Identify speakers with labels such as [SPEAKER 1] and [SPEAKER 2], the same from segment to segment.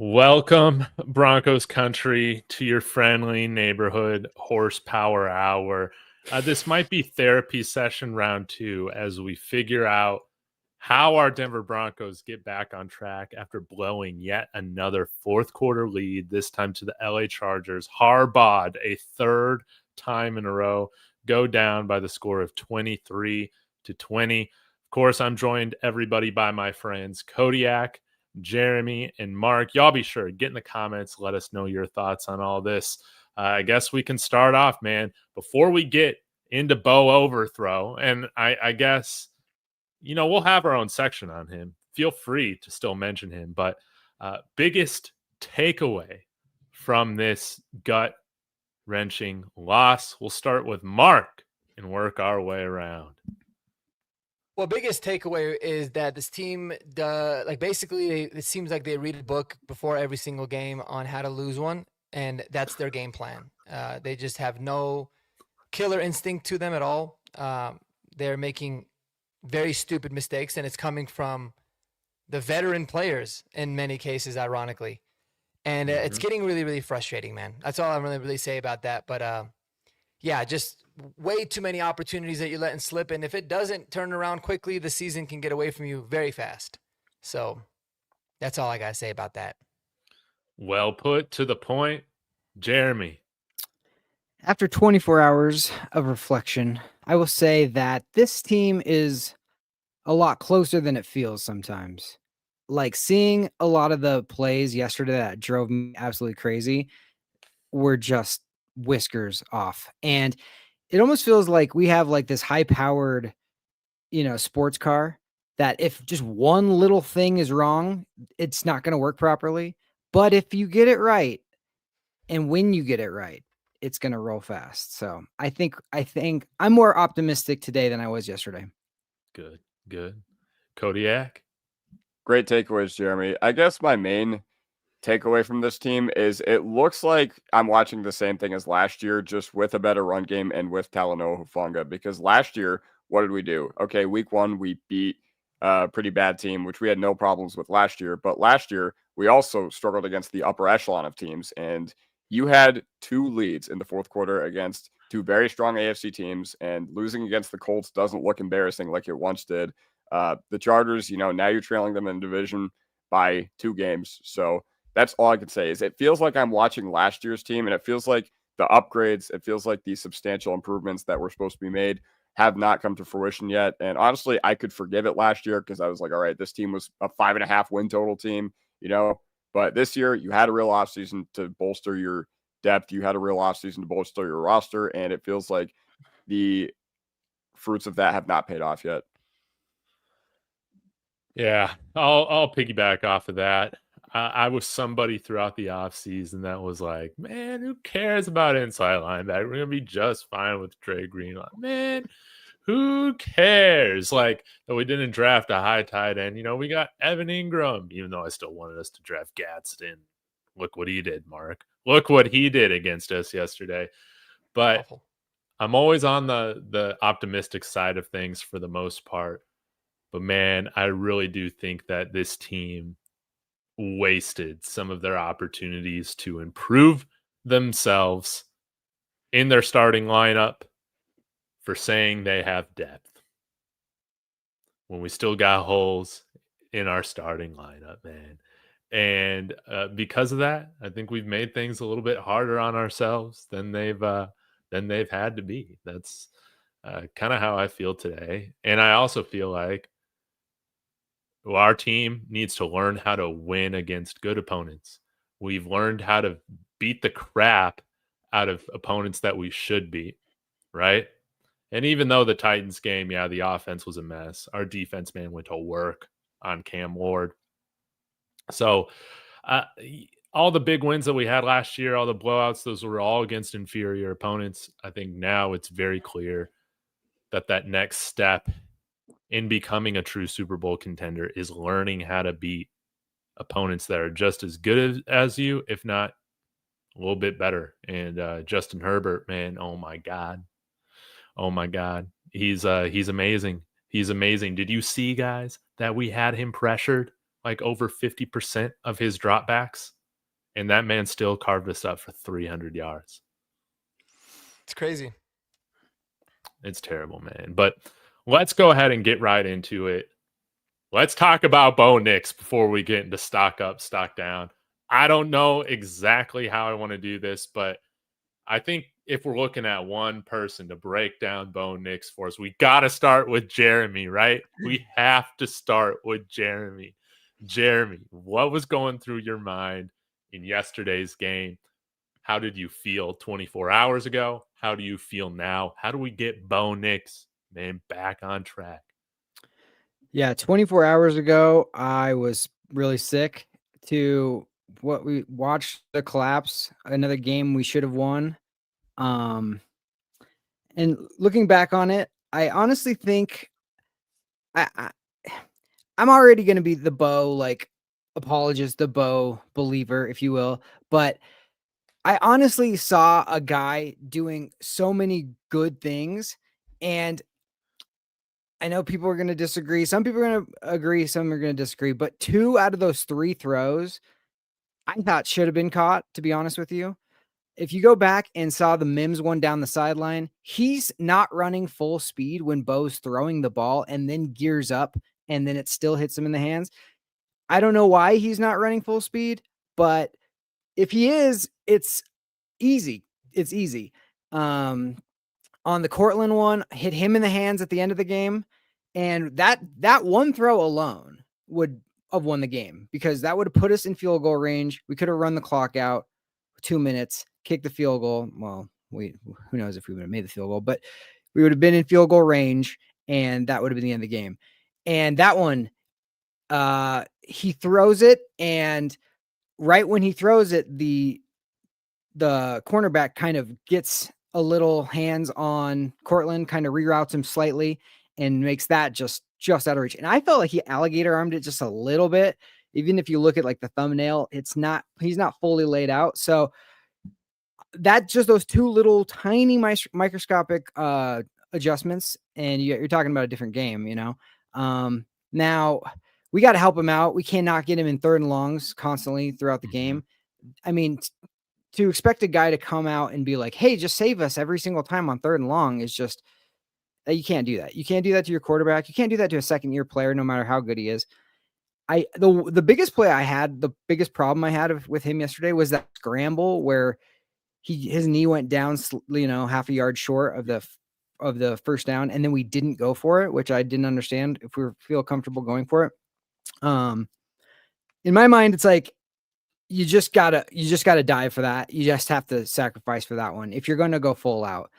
[SPEAKER 1] Welcome, Broncos country, to your friendly neighborhood horsepower hour. This might be therapy session round 2 as we figure out how our Denver Broncos get back on track after blowing yet another fourth quarter lead, this time to the LA Chargers. Harbaugh'd a third time in a row, go down by the score of 23-20. Of course, I'm joined, everybody, by my friends Kodiak, Jeremy, and Mark. Y'all be sure, get in the comments, let us know your thoughts on all this. I guess we can start off, man, before we get into Bo Overthrow. And I guess, we'll have our own section on him. Feel free to still mention him. But biggest takeaway from this gut-wrenching loss, we'll start with Mark and work our way around.
[SPEAKER 2] Well, biggest takeaway is that this team, basically, it seems like they read a book before every single game on how to lose one, and that's their game plan. They just have no killer instinct to them at all. They're making very stupid mistakes, and it's coming from the veteran players in many cases, ironically. And it's getting really, really frustrating, man. That's all I'm really say about that. But yeah, just way too many opportunities that you're letting slip. And if it doesn't turn around quickly, the season can get away from you very fast. So that's all I got to say about that.
[SPEAKER 1] Well put, to the point. Jeremy.
[SPEAKER 3] After 24 hours of reflection, I will say that this team is a lot closer than it feels sometimes. Like, seeing a lot of the plays yesterday that drove me absolutely crazy were just whiskers off. And it almost feels like we have like this high-powered, sports car that if just one little thing is wrong, it's not going to work properly. But if you get it right, and when you get it right, it's going to roll fast. So I think I'm more optimistic today than I was yesterday.
[SPEAKER 1] Good. Kodiak?
[SPEAKER 4] Great takeaways, Jeremy. I guess my main takeaway from this team is it looks like I'm watching the same thing as last year, just with a better run game and with Talanoa Hufanga. Because last year, what did we do? Okay, week 1, we beat a pretty bad team, which we had no problems with last year. But last year, we also struggled against the upper echelon of teams. And you had 2 leads in the fourth quarter against 2 very strong AFC teams. And losing against the Colts doesn't look embarrassing like it once did. The Chargers, now you're trailing them in division by 2 games. So that's all I can say is it feels like I'm watching last year's team, and it feels like the upgrades, it feels like the substantial improvements that were supposed to be made have not come to fruition yet. And honestly, I could forgive it last year because I was like, all right, this team was a 5.5 win total team, but this year you had a real offseason to bolster your depth. You had a real offseason to bolster your roster, and it feels like the fruits of that have not paid off yet.
[SPEAKER 1] Yeah, I'll piggyback off of that. I was somebody throughout the offseason that was like, man, who cares about inside linebacker? We're going to be just fine with Dre Greenlaw. Man, who cares? Like, that we didn't draft a high tight end. We got Evan Ingram, even though I still wanted us to draft Gadsden. Look what he did, Mark. Look what he did against us yesterday. But
[SPEAKER 2] Awful.
[SPEAKER 1] I'm always on the optimistic side of things for the most part. But, man, I really do think that this team wasted some of their opportunities to improve themselves in their starting lineup for saying they have depth when we still got holes in our starting lineup, man. And because of that, I think we've made things a little bit harder on ourselves than they've had to be. That's kind of how I feel today. And I also feel like our team needs to learn how to win against good opponents. We've learned how to beat the crap out of opponents that we should beat, right? And even though the Titans game, yeah, the offense was a mess, our defense, man, went to work on Cam Ward. So all the big wins that we had last year, all the blowouts, those were all against inferior opponents. I think now it's very clear that next step in becoming a true Super Bowl contender is learning how to beat opponents that are just as good as you, if not a little bit better. And Justin Herbert, man, oh my God. He's amazing. He's amazing. Did you see, guys, that we had him pressured like over 50% of his dropbacks, and that man still carved us up for 300 yards.
[SPEAKER 2] It's crazy.
[SPEAKER 1] It's terrible, man. But let's go ahead and get right into it. Let's talk about Bo Nix before we get into stock up, stock down. I don't know exactly how I want to do this, but I think if we're looking at one person to break down Bo Nix for us, we got to start with Jeremy, right? We have to start with Jeremy. Jeremy, what was going through your mind in yesterday's game? How did you feel 24 hours ago? How do you feel now? How do we get Bo Nix, man, back on track?
[SPEAKER 3] Yeah, 24 hours ago, I was really sick to what we watched the collapse, another game we should have won. And looking back on it, I honestly think I'm already going to be the Bo apologist, the Bo believer, if you will. But I honestly saw a guy doing so many good things, and I know people are going to disagree. Some people are going to agree. Some are going to disagree. But 2 out of those 3 throws, I thought should have been caught, to be honest with you. If you go back and saw the Mims one down the sideline, he's not running full speed when Bo's throwing the ball and then gears up and then it still hits him in the hands. I don't know why he's not running full speed, but if he is, it's easy. It's easy. On the Cortland one, hit him in the hands at the end of the game. And that one throw alone would have won the game because that would have put us in field goal range. We could have run the clock out 2 minutes, kicked the field goal. Well, who knows if we would have made the field goal, but we would have been in field goal range and that would have been the end of the game. And that one, he throws it, and right when he throws it, the cornerback kind of gets a little hands on Cortland, kind of reroutes him slightly and makes that just out of reach. And I felt like he alligator armed it just a little bit. Even if you look at like the thumbnail, he's not fully laid out. So that just those 2 little tiny microscopic adjustments, and you're talking about a different game, you know. Now we got to help him out. We cannot get him in 3rd and longs constantly throughout the game. I mean, to expect a guy to come out and be like, hey, just save us every single time on 3rd and long is just, you can't do that. You can't do that to your quarterback. You can't do that to a second-year player, no matter how good he is. The biggest play I had, the biggest problem I had with him yesterday was that scramble where his knee went down, half a yard short of the first down, and then we didn't go for it, which I didn't understand if we feel comfortable going for it. In my mind, it's like, you just gotta dive for that. You just have to sacrifice for that one if you're going to go full out.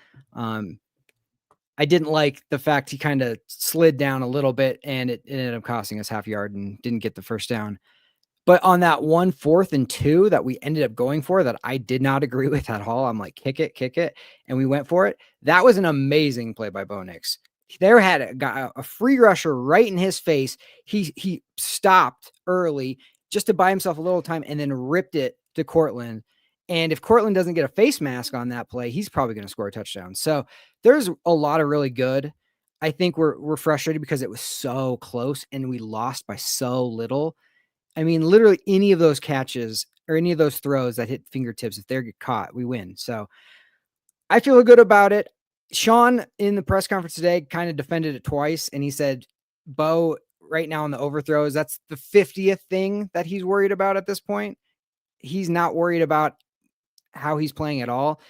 [SPEAKER 3] I didn't like the fact he kind of slid down a little bit and it ended up costing us half yard and didn't get the first down. But on that 1 4th and 2 that we ended up going for that I did not agree with at all, I'm like, kick it. And we went for it. That was an amazing play by Bo Nix. There had a free rusher right in his face. He stopped early just to buy himself a little time and then ripped it to Cortland. And if Cortland doesn't get a face mask on that play, he's probably going to score a touchdown. So there's a lot of really good. I think we're frustrated because it was so close and we lost by so little. I mean, literally any of those catches or any of those throws that hit fingertips, if they get caught, we win. So I feel good about it. Sean in the press conference today kind of defended it twice. And he said, Bo right now on the overthrows, that's the 50th thing that he's worried about at this point. He's not worried about how he's playing at all.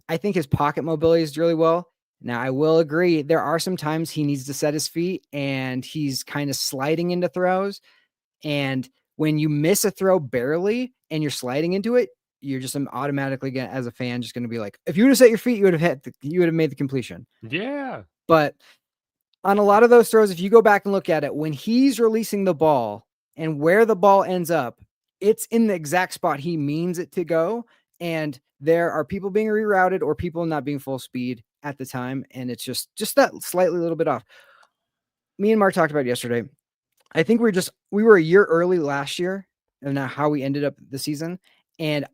[SPEAKER 3] I think his pocket mobility is really well. Now, I will agree. There are some times he needs to set his feet and he's kind of sliding into throws. And when you miss a throw barely and you're sliding into it, you're just automatically as a fan, just going to be like, if you would have set your feet, you would have made the completion.
[SPEAKER 1] Yeah.
[SPEAKER 3] But on a lot of those throws, if you go back and look at it, when he's releasing the ball and where the ball ends up, it's in the exact spot he means it to go. And there are people being rerouted or people not being full speed at the time. And it's just that slightly a little bit off. Me and Mark talked about it yesterday. I think we were a year early last year and how we ended up the season. And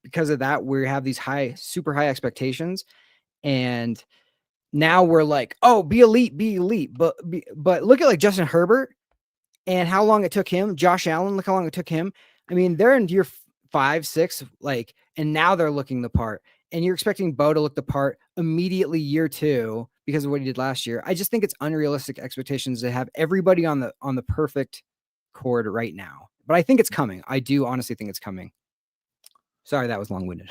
[SPEAKER 3] because of that, we have these super high expectations. And now we're like, oh, be elite. But look at like Justin Herbert. And how long it took him, Josh Allen, look how long it took him. I mean, they're in year 5, 6, like, and now they're looking the part. And you're expecting Bo to look the part immediately year 2 because of what he did last year. I just think it's unrealistic expectations to have everybody on the perfect chord right now. But I think it's coming. I do honestly think it's coming. Sorry, that was long-winded.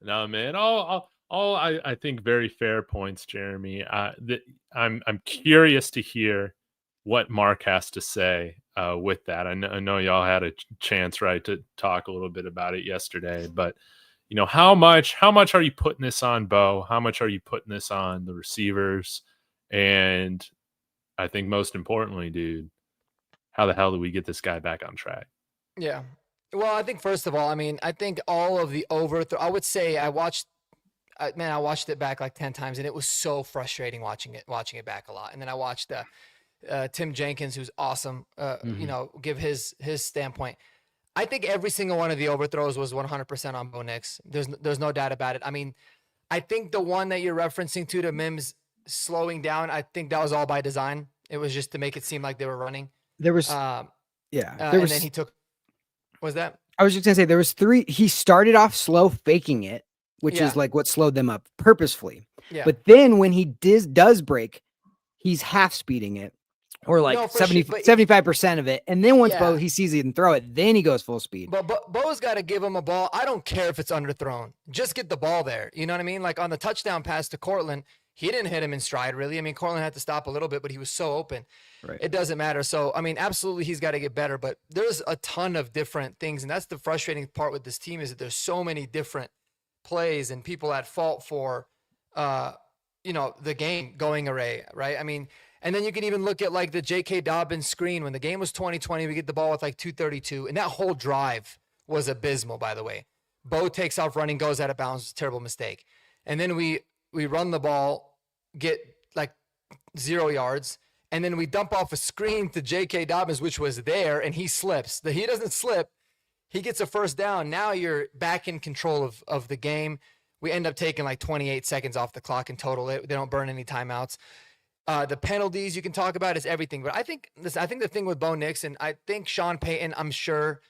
[SPEAKER 1] No, man. I think very fair points, Jeremy. I'm curious to hear what Mark has to say with that. I know y'all had a chance, right, to talk a little bit about it yesterday, but how much are you putting this on Bo? How much are you putting this on the receivers? And I think most importantly, dude, how the hell do we get this guy back on track?
[SPEAKER 2] Yeah. Well, I think first of all, I mean, I think all of the overthrow, I would say I watched it back like 10 times and it was so frustrating watching it back a lot. And then I watched Tim Jenkins, who's awesome, give his standpoint. I think every single one of the overthrows was 100% on Bo Nix. There's no doubt about it. I mean, I think the one that you're referencing to Mims slowing down, I think that was all by design. It was just to make it seem like they were running.
[SPEAKER 3] There was,
[SPEAKER 2] and then he took, was that?
[SPEAKER 3] I was just gonna say there was 3. He started off slow, faking it, which is like what slowed them up purposefully.
[SPEAKER 2] Yeah.
[SPEAKER 3] But then when he does break, he's half speeding it, or like 75% of it. And then once Bo he sees it and throw it, then he goes full speed.
[SPEAKER 2] But Bo's got to give him a ball. I don't care if it's underthrown. Just get the ball there. You know what I mean? Like on the touchdown pass to Cortland, he didn't hit him in stride, really. I mean, Cortland had to stop a little bit, but he was so open.
[SPEAKER 3] Right.
[SPEAKER 2] It doesn't matter. So, I mean, absolutely he's got to get better, but there's a ton of different things. And that's the frustrating part with this team is that there's so many different plays and people at fault for, the game going array, right? I mean, and then you can even look at like the J.K. Dobbins screen. When the game was 2020, we get the ball with like 2:32. And that whole drive was abysmal, by the way. Bo takes off running, goes out of bounds. Terrible mistake. And then we run the ball, get like 0 yards. And then we dump off a screen to J.K. Dobbins, which was there, and he slips. He doesn't slip. He gets a first down. Now you're back in control of the game. We end up taking like 28 seconds off the clock in total. They don't burn any timeouts. The penalties you can talk about is everything. But I think the thing with Bo Nix, and I think Sean Payton, I'm sure,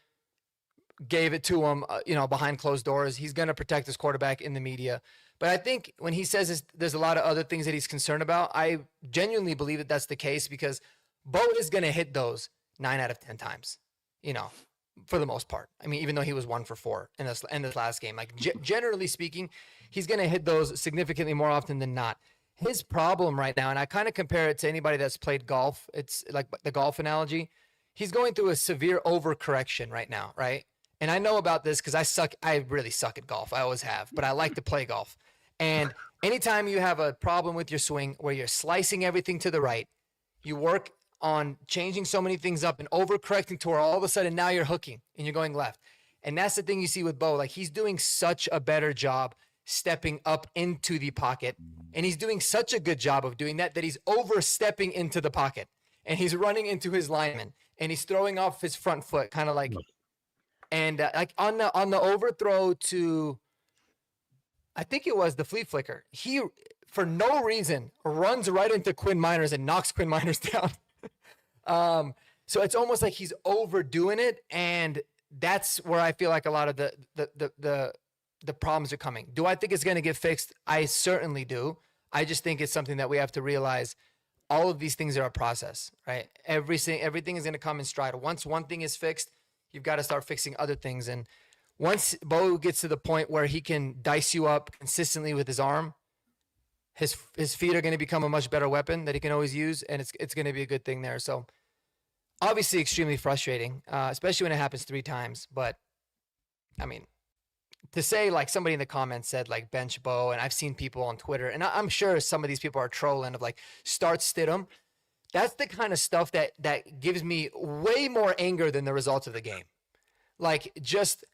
[SPEAKER 2] gave it to him, behind closed doors. He's going to protect his quarterback in the media. But I think when he says there's a lot of other things that he's concerned about, I genuinely believe that that's the case because Bo is going to hit those 9 out of 10 times, for the most part. I mean, even though he was 1 for 4 in this last game, like generally speaking, he's going to hit those significantly more often than not. His problem right now, and I kind of compare it to anybody that's played golf. It's like the golf analogy. He's going through a severe overcorrection right now, right? And I know about this because I really suck at golf. I always have, but I like to play golf. And anytime you have a problem with your swing where you're slicing everything to the right, you work on changing so many things up and overcorrecting to where all of a sudden now you're hooking and you're going left. And that's the thing you see with Bo. Like he's doing such a better job stepping up into the pocket. And he's doing such a good job of doing that he's overstepping into the pocket. And he's running into his lineman. And he's throwing off his front foot, kind of like, and like on the overthrow to, I think it was the flea flicker. He, for no reason, runs right into Quinn Miners and knocks Quinn Miners down. So it's almost like he's overdoing it, and that's where I feel like a lot of the problems are coming. Do I think it's going to get fixed? I certainly do. I just think it's something that we have to realize. All of these things are a process, right? Everything is going to come in stride. Once one thing is fixed, you've got to start fixing other things. And once Bo gets to the point where he can dice you up consistently with his arm, his feet are going to become a much better weapon that he can always use, and it's going to be a good thing there. So obviously extremely frustrating, especially when it happens 3 times. But I mean, to say like somebody in the comments said like bench Bo, and I've seen people on Twitter, and I'm sure some of these people are trolling of like start Stidham. That's the kind of stuff that gives me way more anger than the results of the game. Like just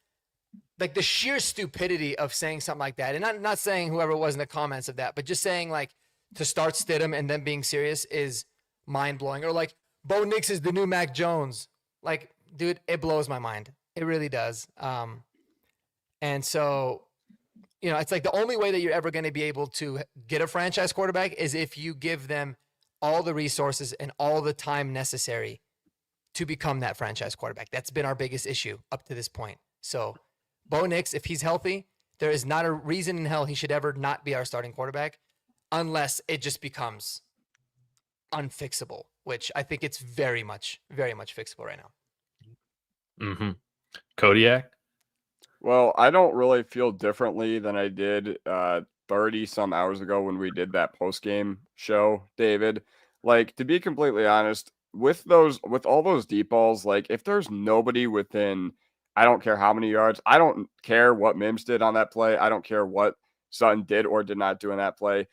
[SPEAKER 2] like the sheer stupidity of saying something like that. And I'm not saying whoever was in the comments of that, but just saying like to start Stidham and then being serious is mind blowing. Or like Bo Nix is the new Mac Jones. Like, dude, it blows my mind. It really does. And so, it's like the only way that you're ever going to be able to get a franchise quarterback is if you give them all the resources and all the time necessary to become that franchise quarterback. That's been our biggest issue up to this point. So Bo Nix, if he's healthy, there is not a reason in hell he should ever not be our starting quarterback unless it just becomes unfixable, which I think it's very much fixable right now.
[SPEAKER 1] Mm-hmm. Kodiak?
[SPEAKER 4] Well, I don't really feel differently than I did 30 some hours ago when we did that post game show, David. Like, to be completely honest, with all those deep balls, like if there's nobody within, I don't care how many yards, I don't care what Mims did on that play. I don't care what Sutton did or did not do in that play.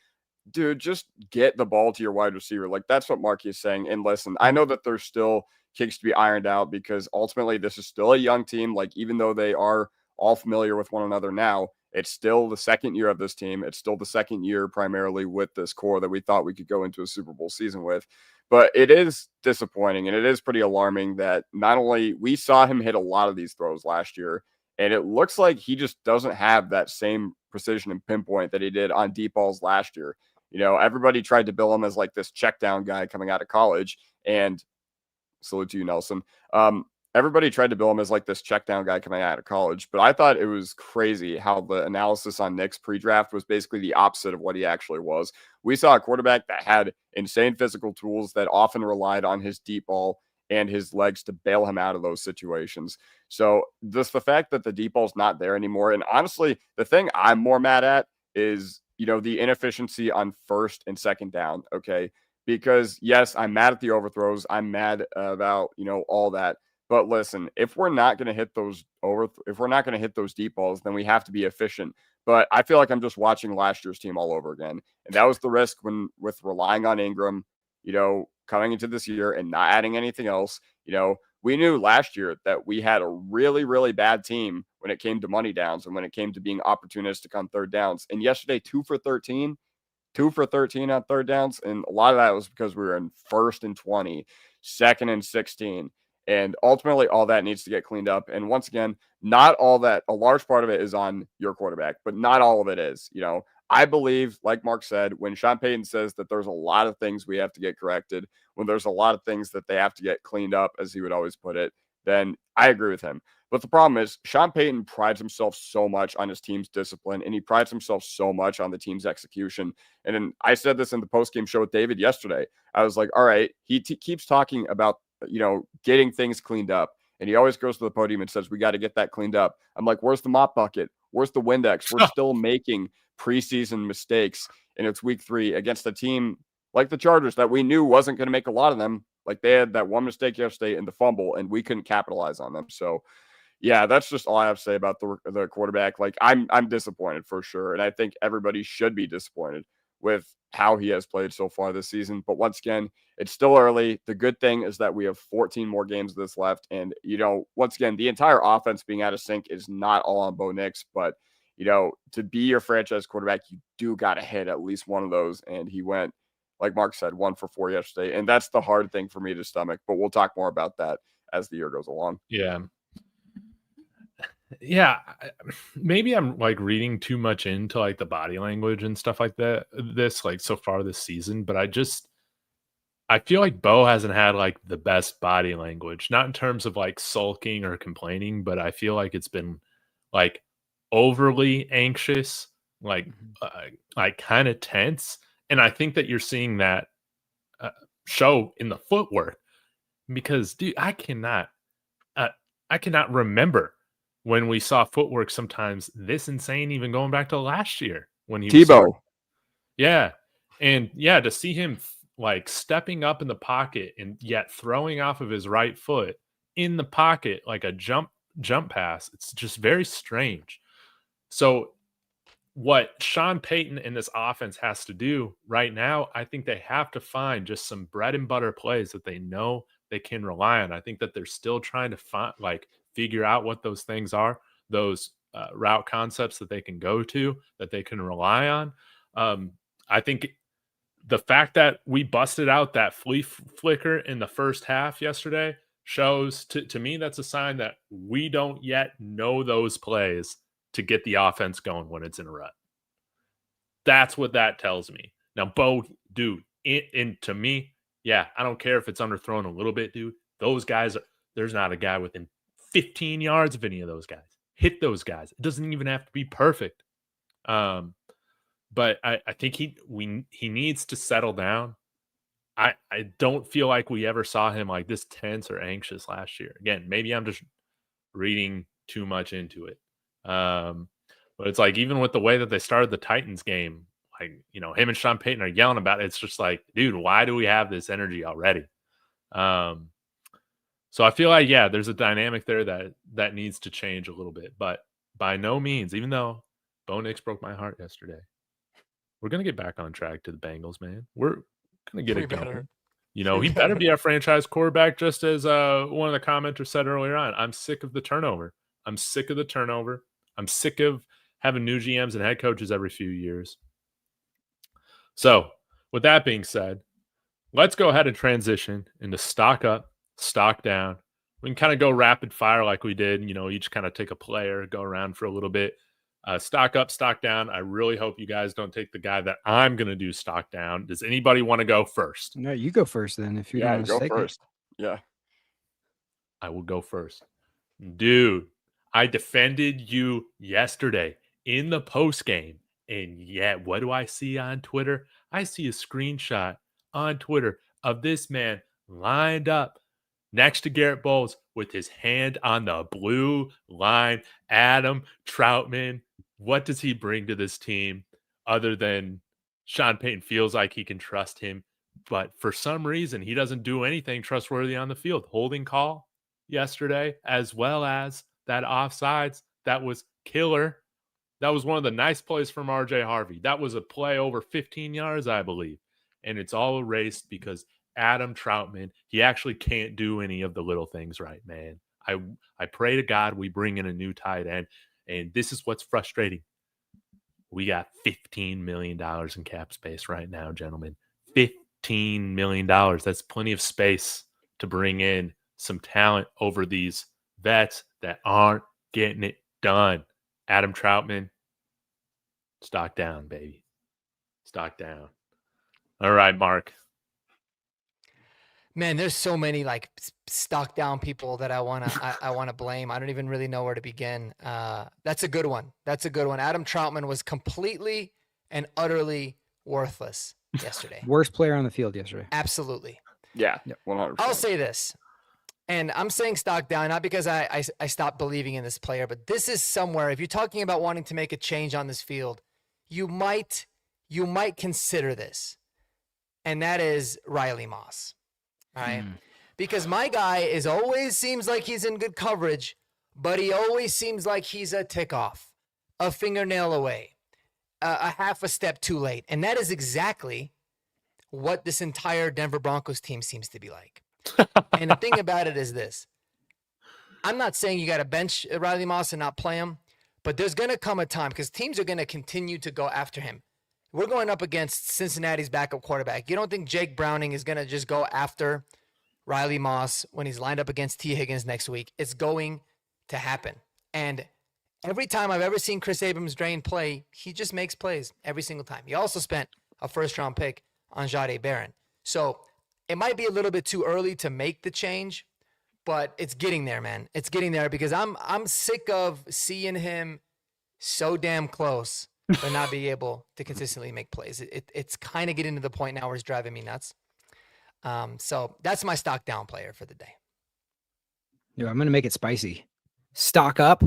[SPEAKER 4] Dude, just get the ball to your wide receiver. Like, that's what Marky is saying. And listen, I know that there's still kinks to be ironed out because ultimately this is still a young team. Like, even though they are all familiar with one another now, it's still the second year of this team. It's still the second year primarily with this core that we thought we could go into a Super Bowl season with. But it is disappointing and it is pretty alarming that not only we saw him hit a lot of these throws last year, and it looks like he just doesn't have that same precision and pinpoint that he did on deep balls last year. You know, everybody tried to bill him as like this check down guy coming out of college, and salute to you, Nelson. Everybody tried to bill him as like this check down guy coming out of college, but I thought it was crazy how the analysis on Nick's pre-draft was basically the opposite of what he actually was. We saw a quarterback that had insane physical tools that often relied on his deep ball and his legs to bail him out of those situations. So just the fact that the deep ball's not there anymore, and honestly, the thing I'm more mad at is, you know, the inefficiency on first and second down. Okay. Because yes, I'm mad at the overthrows. I'm mad about, you know, all that. But listen, if we're not going to hit those if we're not going to hit those deep balls, then we have to be efficient. But I feel like I'm just watching last year's team all over again. And that was the risk with relying on Ingram, you know, coming into this year and not adding anything else. You know, we knew last year that we had a really, really bad team when it came to money downs and when it came to being opportunistic on third downs. And yesterday, 2 for 13 on third downs. And a lot of that was because we were in 1st and 20, 2nd and 16. And ultimately, all that needs to get cleaned up. And once again, not all that, a large part of it is on your quarterback, but not all of it is. You know, I believe, like Mark said, when Sean Payton says that there's a lot of things we have to get corrected, when there's a lot of things that they have to get cleaned up, as he would always put it, then I agree with him. But the problem is Sean Payton prides himself so much on his team's discipline, and he prides himself so much on the team's execution. And then I said this in the postgame show with David yesterday. I was like, all right, he keeps talking about, you know, getting things cleaned up. And he always goes to the podium and says, we got to get that cleaned up. I'm like, where's the mop bucket? Where's the Windex? We're still making preseason mistakes. And it's week 3 against a team like the Chargers that we knew wasn't going to make a lot of them. Like, they had that one mistake yesterday in the fumble, and we couldn't capitalize on them. So, yeah, that's just all I have to say about the quarterback. Like, I'm disappointed for sure. And I think everybody should be disappointed with how he has played so far this season. But once again, it's still early. The good thing is that we have 14 more games of this left. And, you know, once again, the entire offense being out of sync is not all on Bo Nix. But, you know, to be your franchise quarterback, you do got to hit at least one of those. And he went, like Mark said, 1 for 4 yesterday. And that's the hard thing for me to stomach. But we'll talk more about that as the year goes along.
[SPEAKER 1] Yeah. Yeah, maybe I'm like reading too much into like the body language and stuff like that, this like so far this season, but I feel like Bo hasn't had like the best body language, not in terms of like sulking or complaining, but I feel like it's been like overly anxious, like kind of tense. And I think that you're seeing that show in the footwork because, dude, I cannot remember when we saw footwork sometimes this insane, even going back to last year when he
[SPEAKER 4] Tebow.
[SPEAKER 1] Yeah. And yeah, to see him like stepping up in the pocket and yet throwing off of his right foot in the pocket like a jump pass, it's just very strange. So what Sean Payton and this offense has to do right now, I think they have to find just some bread and butter plays that they know they can rely on. I think that they're still trying to figure out what those things are, those route concepts that they can go to, that they can rely on. I think the fact that we busted out that flea flicker in the first half yesterday shows to me that's a sign that we don't yet know those plays to get the offense going when it's in a rut. That's what that tells me. Now, Bo, dude, And to me, yeah, I don't care if it's underthrown a little bit, dude. Those guys, there's not a guy within 15 yards of any of those guys. Hit those guys. It doesn't even have to be perfect. But I think he needs to settle down. I don't feel like we ever saw him like this tense or anxious last year. Again, maybe I'm just reading too much into it. But it's like, even with the way that they started the Titans game, like, you know, him and Sean Payton are yelling about it. It's just like, dude, why do we have this energy already? So I feel like, yeah, there's a dynamic there that needs to change a little bit. But by no means, even though Bo Nix broke my heart yesterday, we're going to get back on track to the Bengals, man. We're going to get it going. You know, he better be our franchise quarterback, just as one of the commenters said earlier on. I'm sick of the turnover. I'm sick of having new GMs and head coaches every few years. So, with that being said, let's go ahead and transition into stock up, stock down. We can kind of go rapid fire like we did. You know, each kind of take a player, go around for a little bit. Stock up, stock down. I really hope you guys don't take the guy that I'm going to do stock down. Does anybody want to go first?
[SPEAKER 3] No, you go first then. If you're going to
[SPEAKER 4] go
[SPEAKER 3] take
[SPEAKER 4] first.
[SPEAKER 3] It.
[SPEAKER 4] Yeah.
[SPEAKER 1] I will go first. Dude, I defended you yesterday in the post game. And yet, what do I see on Twitter? I see a screenshot on Twitter of this man lined up next to Garrett Bowles with his hand on the blue line. Adam Troutman, what does he bring to this team other than Sean Payton feels like he can trust him? But for some reason, he doesn't do anything trustworthy on the field. Holding call yesterday, as well as that offsides, that was killer. That was one of the nice plays from RJ Harvey. That was a play over 15 yards, I believe. And it's all erased because Adam Troutman, he actually can't do any of the little things right, man. I pray to God we bring in a new tight end. And this is what's frustrating. We got $15 million in cap space right now, gentlemen. $15 million. That's plenty of space to bring in some talent over these vets that aren't getting it done. Adam Troutman, stock down, baby. Stock down. All right, Mark.
[SPEAKER 2] Man, there's so many like stock down people that I wanna blame. I don't even really know where to begin. That's a good one. Adam Troutman was completely and utterly worthless yesterday.
[SPEAKER 3] Worst player on the field yesterday.
[SPEAKER 2] Absolutely.
[SPEAKER 4] Yeah, 100%.
[SPEAKER 2] I'll say this, and I'm saying stock down, not because I stopped believing in this player, but this is somewhere, if you're talking about wanting to make a change on this field, you might consider this, and that is Riley Moss. All right. Because my guy seems like he's in good coverage, but he always seems like he's a tick off, a fingernail away, a half a step too late. And that is exactly what this entire Denver Broncos team seems to be like. And the thing about it is this. I'm not saying you got to bench Riley Moss and not play him, but there's going to come a time because teams are going to continue to go after him. We're going up against Cincinnati's backup quarterback. You don't think Jake Browning is going to just go after Riley Moss when he's lined up against T. Higgins next week? It's going to happen. And every time I've ever seen Chris Abrams-Drain play, he just makes plays every single time. He also spent a first-round pick on Jahdae Barron. So it might be a little bit too early to make the change, but it's getting there, man. It's getting there because I'm sick of seeing him so damn close but not be able to consistently make plays. It's kind of getting to the point now where it's driving me nuts. So that's my stock down player for the day.
[SPEAKER 3] Yeah, I'm going to make it spicy. Stock up,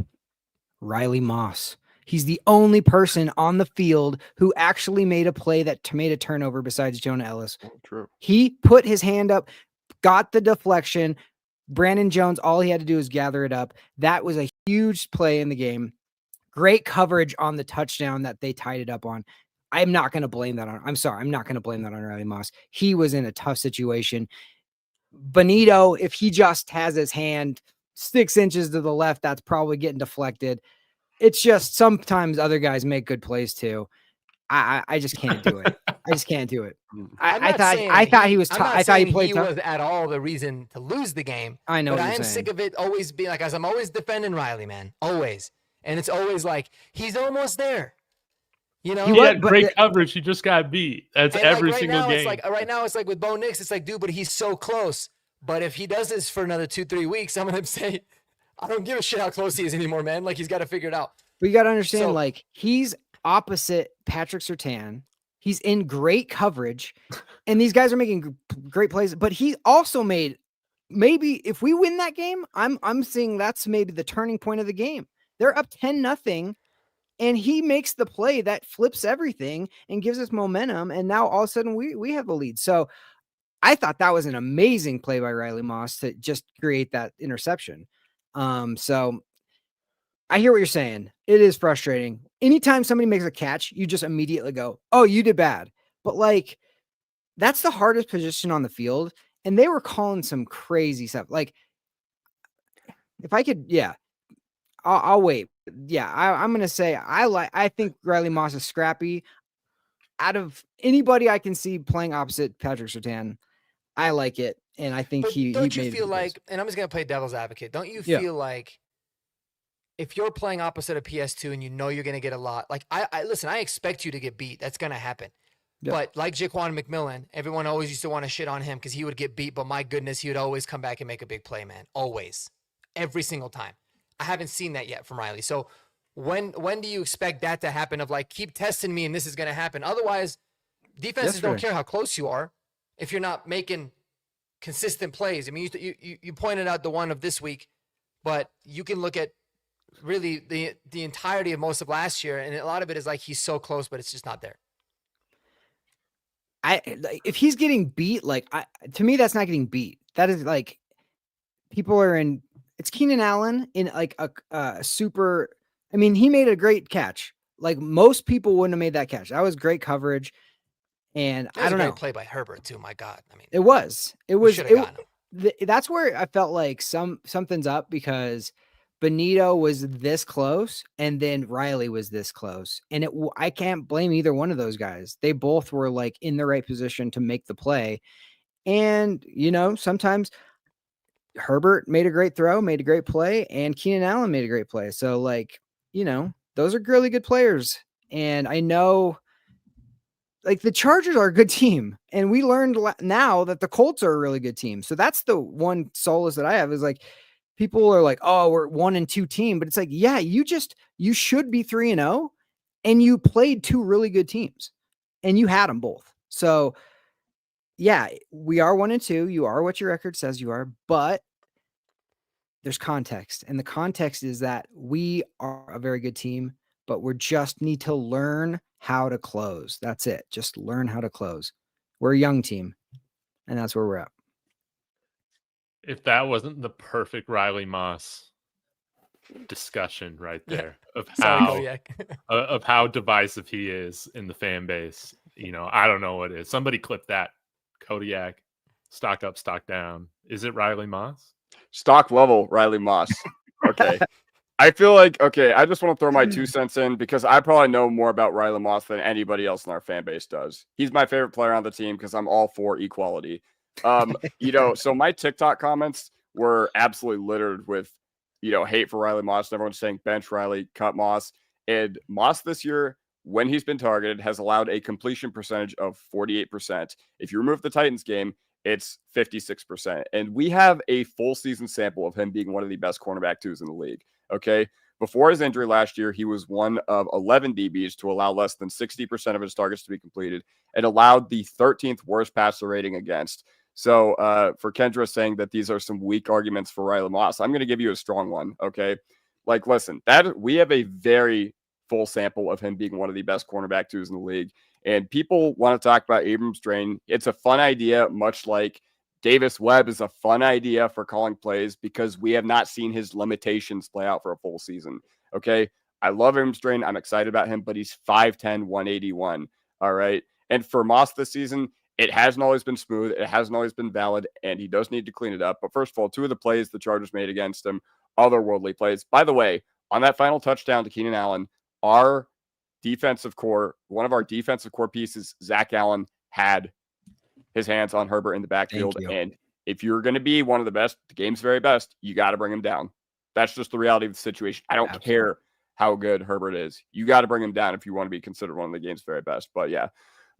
[SPEAKER 3] Riley Moss. He's the only person on the field who actually made a play that made a turnover besides Jonah Ellis.
[SPEAKER 4] Oh, true.
[SPEAKER 3] He put his hand up, got the deflection. Brandon Jones, all he had to do was gather it up. That was a huge play in the game. Great coverage on the touchdown that they tied it up on. I'm not going to blame that on. I'm sorry. I'm not going to blame that on Riley Moss. He was in a tough situation. Benito, if he just has his hand 6 inches to the left, that's probably getting deflected. It's just sometimes other guys make good plays too. I just can't do it. I just can't do it. I thought he was tough. I thought he played tough.
[SPEAKER 2] Was at all the reason to lose the game.
[SPEAKER 3] I know.
[SPEAKER 2] But
[SPEAKER 3] what
[SPEAKER 2] I
[SPEAKER 3] you're
[SPEAKER 2] am
[SPEAKER 3] saying.
[SPEAKER 2] sick of it always being like, as I'm always defending Riley, man. Always. And it's always like, he's almost there. You know,
[SPEAKER 3] He
[SPEAKER 1] He
[SPEAKER 3] was,
[SPEAKER 1] had
[SPEAKER 3] but
[SPEAKER 1] great coverage. He just got beat. That's
[SPEAKER 2] and
[SPEAKER 1] every
[SPEAKER 2] like
[SPEAKER 1] single game.
[SPEAKER 2] right now it's like with Bo Nix, it's like, dude, but he's so close. But if he does this for another 2-3 weeks, I'm gonna say, I don't give a shit how close he is anymore, man. Like he's got to figure it out.
[SPEAKER 3] But you got to understand,
[SPEAKER 2] So-
[SPEAKER 3] like, he's opposite Patrick Surtain. He's in great coverage, and these guys are making great plays. But he also made, maybe if we win that game, I'm seeing that's maybe the turning point of the game. They're up 10-0, and he makes the play that flips everything and gives us momentum. And now all of a sudden we have the lead. So I thought that was an amazing play by Riley Moss to just create that interception. So I hear what you're saying. It is frustrating. Anytime somebody makes a catch, you just immediately go, oh, you did bad. But like, that's the hardest position on the field. And they were calling some crazy stuff. Like, if I could, yeah, I'll wait. Yeah, I'm going to say I think Riley Moss is scrappy. Out of anybody I can see playing opposite Patrick Surtain, I like it. And I think
[SPEAKER 2] but
[SPEAKER 3] he
[SPEAKER 2] don't you
[SPEAKER 3] made
[SPEAKER 2] feel
[SPEAKER 3] it
[SPEAKER 2] like, and I'm just gonna play devil's advocate. Don't you
[SPEAKER 3] Yeah.
[SPEAKER 2] feel like if you're playing opposite of PS2 and you know you're gonna get a lot, like I listen, I expect you to get beat. That's gonna happen.
[SPEAKER 3] Yeah.
[SPEAKER 2] But like Jaquan McMillan, everyone always used to want to shit on him because he would get beat. But my goodness, he would always come back and make a big play, man. Always, every single time. I haven't seen that yet from Riley. So when do you expect that to happen? Of like, keep testing me and this is gonna happen. Otherwise, defenses don't care how close you are if you're not making consistent plays. I mean, you pointed out the one of this week, but you can look at really the entirety of most of last year, and a lot of it is like he's so close, but it's just not there.
[SPEAKER 3] If he's getting beat, like to me, that's not getting beat. That is like people are in. It's Keenan Allen in like a super. I mean, he made a great catch. Like most people wouldn't have made that catch. That was great coverage, and
[SPEAKER 2] That was
[SPEAKER 3] I don't
[SPEAKER 2] a great
[SPEAKER 3] know.
[SPEAKER 2] play by Herbert too. My God, I mean,
[SPEAKER 3] It was. That's where I felt like something's up because Benito was this close and then Riley was this close. And I can't blame either one of those guys. They both were like in the right position to make the play. And, sometimes Herbert made a great throw, made a great play, and Keenan Allen made a great play. So like, those are really good players. And I know like the Chargers are a good team, and we learned now that the Colts are a really good team. So that's the one solace that I have is like, people are like, oh, we're 1-2 team, but it's like, yeah, you should be 3-0 and you played two really good teams and you had them both. So yeah, we are 1-2. You are what your record says you are, but there's context, and the context is that we are a very good team, but we just need to learn how to close. That's it. Just learn how to close. We're a young team, and that's where we're at.
[SPEAKER 1] If that wasn't the perfect Riley Moss discussion right there of how divisive he is in the fan base, I don't know what it is. Somebody clip that. Kodiak, stock up, stock down. Is it Riley Moss?
[SPEAKER 4] Stock level Riley Moss. Okay. I feel like, I just want to throw my 2 cents in because I probably know more about Riley Moss than anybody else in our fan base does. He's my favorite player on the team because I'm all for equality. So my TikTok comments were absolutely littered with, hate for Riley Moss. Everyone's saying bench Riley, cut Moss. And Moss this year, when he's been targeted, has allowed a completion percentage of 48%. If you remove the Titans game, it's 56%. And we have a full season sample of him being one of the best cornerback twos in the league. Okay. Before his injury last year, he was one of 11 DBs to allow less than 60% of his targets to be completed and allowed the 13th worst passer rating against. So for Kendra saying that these are some weak arguments for Riley Moss, I'm going to give you a strong one. Okay. Like, listen, that we have a very full sample of him being one of the best cornerback twos in the league. And people want to talk about Abrams drain. It's a fun idea, much like Davis Webb is a fun idea for calling plays because we have not seen his limitations play out for a full season. Okay. I love Abrams drain. I'm excited about him, but he's 5'10", 181. All right. And for Moss this season, it hasn't always been smooth. It hasn't always been valid, and he does need to clean it up. But first of all, 2 of the plays the Chargers made against him, otherworldly plays. By the way, on that final touchdown to Keenan Allen, our defensive core, one of our defensive core pieces, Zach Allen, had his hands on Herbert in the backfield. And if you're going to be one of the best, the game's very best, you got to bring him down. That's just the reality of the situation. I don't care how good Herbert is. You got to bring him down if you want to be considered one of the game's very best. But yeah,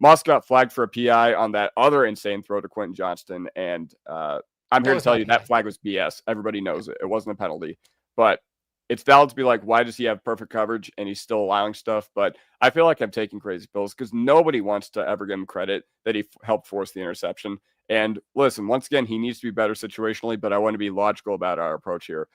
[SPEAKER 4] Moss got flagged for a PI on that other insane throw to Quentin Johnston. And I'm here to tell you that flag was BS. Everybody knows it. It wasn't a penalty. But it's valid to be like, why does he have perfect coverage and he's still allowing stuff? But I feel like I'm taking crazy pills because nobody wants to ever give him credit that he helped force the interception. And listen, once again, he needs to be better situationally, but I want to be logical about our approach here.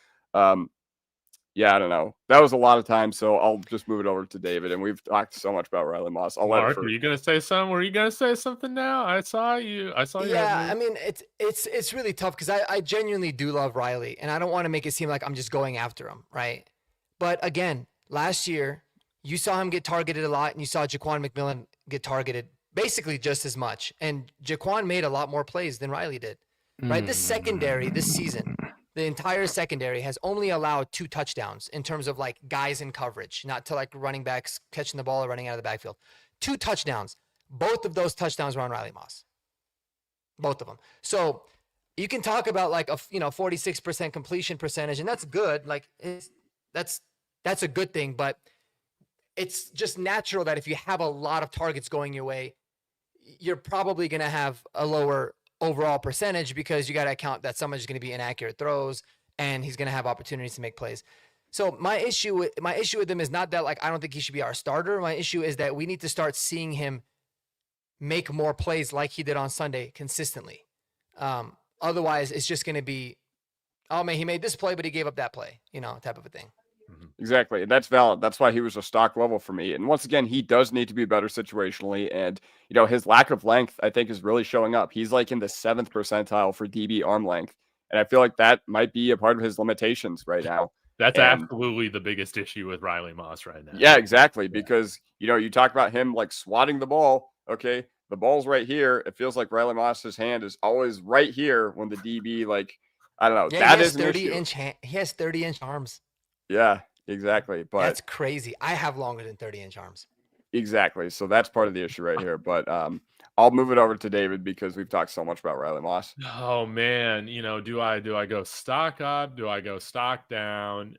[SPEAKER 4] Yeah, I don't know. That was a lot of time, so I'll just move it over to David. And we've talked so much about Riley Moss.
[SPEAKER 1] Mark, are you gonna say something? Were you gonna say something now? I saw you.
[SPEAKER 2] Yeah, I mean, it's really tough because I genuinely do love Riley, and I don't want to make it seem like I'm just going after him, right? But again, last year you saw him get targeted a lot, and you saw Jaquan McMillan get targeted basically just as much, and Jaquan made a lot more plays than Riley did, right? This secondary this season. The entire secondary has only allowed 2 touchdowns in terms of like guys in coverage, not to like running backs catching the ball or running out of the backfield. 2 touchdowns. Both of those touchdowns were on Riley Moss. Both of them. So you can talk about like a 46% completion percentage, and that's good. Like that's a good thing, but it's just natural that if you have a lot of targets going your way, you're probably going to have a lower overall percentage because you got to account that someone's going to be inaccurate throws and he's going to have opportunities to make plays. So my issue with him is not that like I don't think he should be our starter. My issue is that we need to start seeing him make more plays like he did on Sunday consistently. Otherwise, it's just going to be, oh man, he made this play, but he gave up that play, type of a thing.
[SPEAKER 4] Exactly. And that's valid. That's why he was a stock level for me. And once again, he does need to be better situationally. And, his lack of length, I think, is really showing up. He's like in the 7th percentile for DB arm length. And I feel like that might be a part of his limitations right now.
[SPEAKER 1] That's absolutely the biggest issue with Riley Moss right now.
[SPEAKER 4] Yeah, exactly. Because, you talk about him like swatting the ball. Okay. The ball's right here. It feels like Riley Moss's hand is always right here when the DB, like, I don't know.
[SPEAKER 2] Yeah,
[SPEAKER 4] that is an issue.
[SPEAKER 2] He has 30-inch arms.
[SPEAKER 4] Yeah, exactly. But
[SPEAKER 2] that's crazy. I have longer than 30-inch arms.
[SPEAKER 4] Exactly. So that's part of the issue right here. But I'll move it over to David because we've talked so much about Riley Moss.
[SPEAKER 1] Oh man, do I go stock up? Do I go stock down?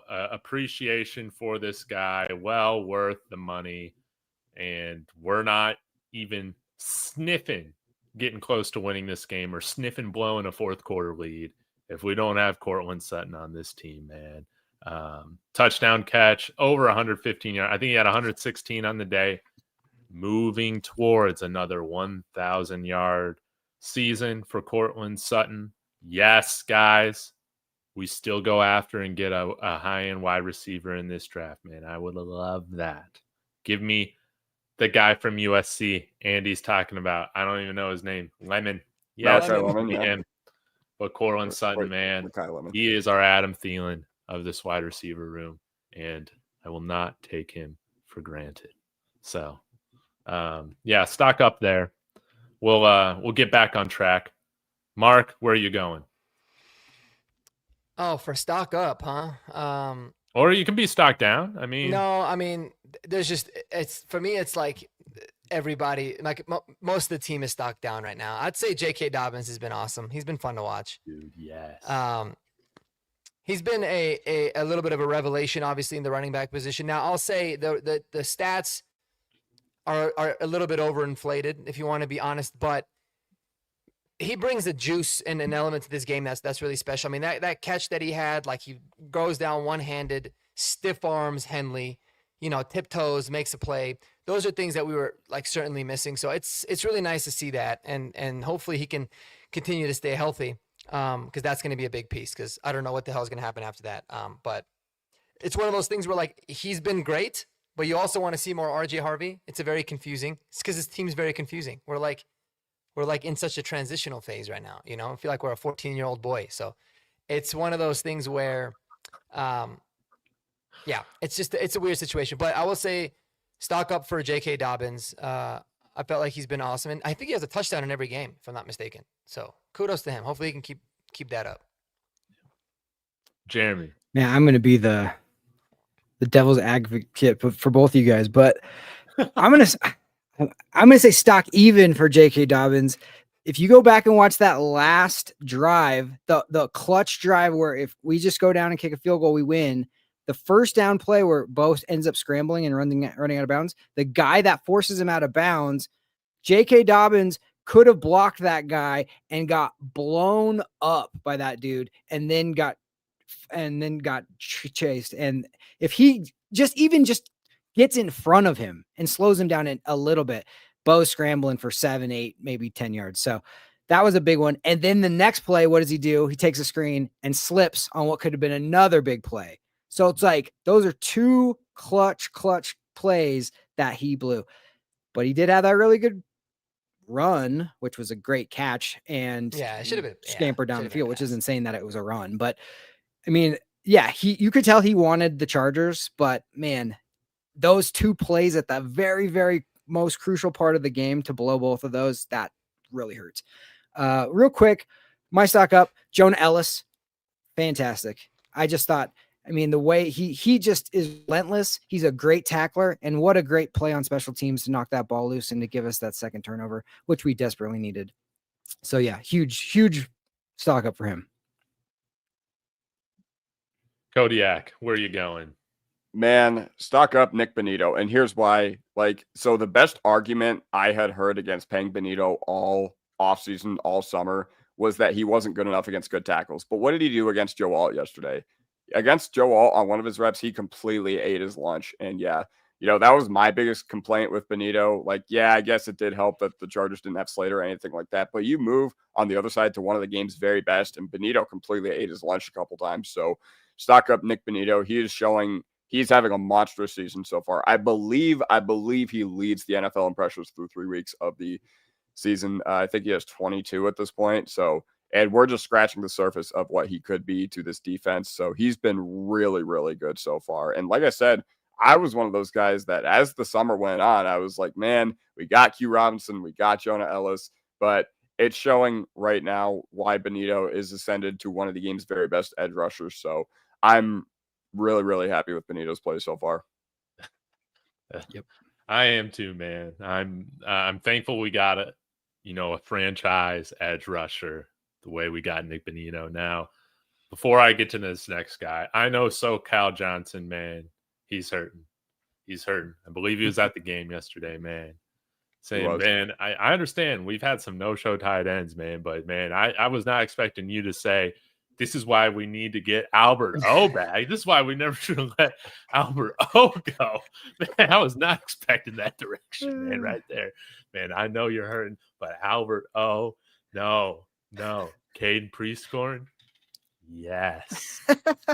[SPEAKER 1] Appreciation for this guy, well worth the money, and we're not even sniffing getting close to winning this game or sniffing blowing a 4th quarter lead if we don't have Cortland Sutton on this team, man. Touchdown catch, over 115 yards. I think he had 116 on the day, moving towards another 1,000-yard season for Cortland Sutton. Yes, guys, we still go after and get a high-end wide receiver in this draft, man. I would love that. Give me the guy from USC Andy's talking about. I don't even know his name. Lemon. Yeah, him. But Cortland Sutton, man, he is our Adam Thielen of this wide receiver room, and I will not take him for granted. So, stock up there. We'll get back on track. Mark, where are you going?
[SPEAKER 2] Oh, for stock up, huh?
[SPEAKER 1] Or you can be stock down.
[SPEAKER 2] For me, it's like everybody, like most of the team is stock down right now. I'd say J.K. Dobbins has been awesome. He's been fun to watch.
[SPEAKER 1] Dude, yes.
[SPEAKER 2] He's been a little bit of a revelation, obviously, in the running back position. Now, I'll say the stats are a little bit overinflated, if you want to be honest, but he brings a juice and an element to this game that's really special. I mean, that catch that he had, like he goes down one-handed, stiff arms Henley, tiptoes, makes a play. Those are things that we were like certainly missing. So it's really nice to see that, and hopefully he can continue to stay healthy. Because that's going to be a big piece, because I don't know what the hell is going to happen after that. But it's one of those things where like he's been great, but you also want to see more RJ Harvey. It's very confusing. It's because his team's very confusing. We're like in such a transitional phase right now. I feel like we're a 14-year-old boy. So it's one of those things where, it's a weird situation. But I will say, stock up for J.K. Dobbins. I felt like he's been awesome, and I think he has a touchdown in every game, if I'm not mistaken. So kudos to him. Hopefully he can keep that up.
[SPEAKER 1] Jeremy.
[SPEAKER 3] Man, I'm going to be the devil's advocate for both of you guys, but I'm going to say stock even for J.K. Dobbins. If you go back and watch that last drive, the clutch drive where if we just go down and kick a field goal, we win. The first down play where Bo ends up scrambling and running out of bounds, the guy that forces him out of bounds, J.K. Dobbins could have blocked that guy and got blown up by that dude and then got chased. And if he just gets in front of him and slows him down a little bit, Bo's scrambling for 7, 8, maybe 10 yards. So that was a big one. And then the next play, what does he do? He takes a screen and slips on what could have been another big play. So it's like those are two clutch plays that he blew. But he did have that really good run, which was a great catch, and
[SPEAKER 2] it should have been
[SPEAKER 3] scampered down the field, which is insane that it was a run. But I mean, yeah, you could tell he wanted the Chargers, but man, those two plays at the very, very most crucial part of the game to blow both of those, that really hurts. Real quick, my stock up, Jonah Ellis, fantastic. I just thought, I mean, the way he just is relentless. He's a great tackler, and what a great play on special teams to knock that ball loose and to give us that second turnover, which we desperately needed. So yeah, huge stock up for him.
[SPEAKER 1] Kodiak, where are you going?
[SPEAKER 4] Man, stock up Nick Bonitto. And here's why. So the best argument I had heard against paying Bonitto all offseason, all summer, was that he wasn't good enough against good tackles. But what did he do against Joe Alt yesterday? Against Joe Alt on one of his reps, he completely ate his lunch. And yeah, that was my biggest complaint with Bonitto. I guess it did help that the Chargers didn't have Slater or anything like that. But you move on the other side to one of the game's very best, and Bonitto completely ate his lunch a couple times. So stock up Nick Bonitto. He is showing he's having a monstrous season so far. I believe he leads the NFL in pressures through 3 weeks of the season. I think he has 22 at this point. So, and we're just scratching the surface of what he could be to this defense. So he's been really, really good so far. And like I said, I was one of those guys that as the summer went on, I was like, man, we got Q Robinson, we got Jonah Ellis, but it's showing right now why Bonitto is ascended to one of the game's very best edge rushers. So I'm really, really happy with Bonitto's play so far.
[SPEAKER 3] Yep.
[SPEAKER 1] I am too, man. I'm thankful we got a franchise edge rusher the way we got Nick Bonitto. Now, before I get to this next guy, I know Cal Johnson, man, he's hurting. I believe he was at the game yesterday, man. Saying, man, I understand we've had some no-show tight ends, man, but man, I was not expecting you to say this is why we need to get Albert O back. This is why we never should have let Albert O go. Man, I was not expecting that direction, man, right there. Man, I know you're hurting, but Albert O, no. Caden Prescorn, yes.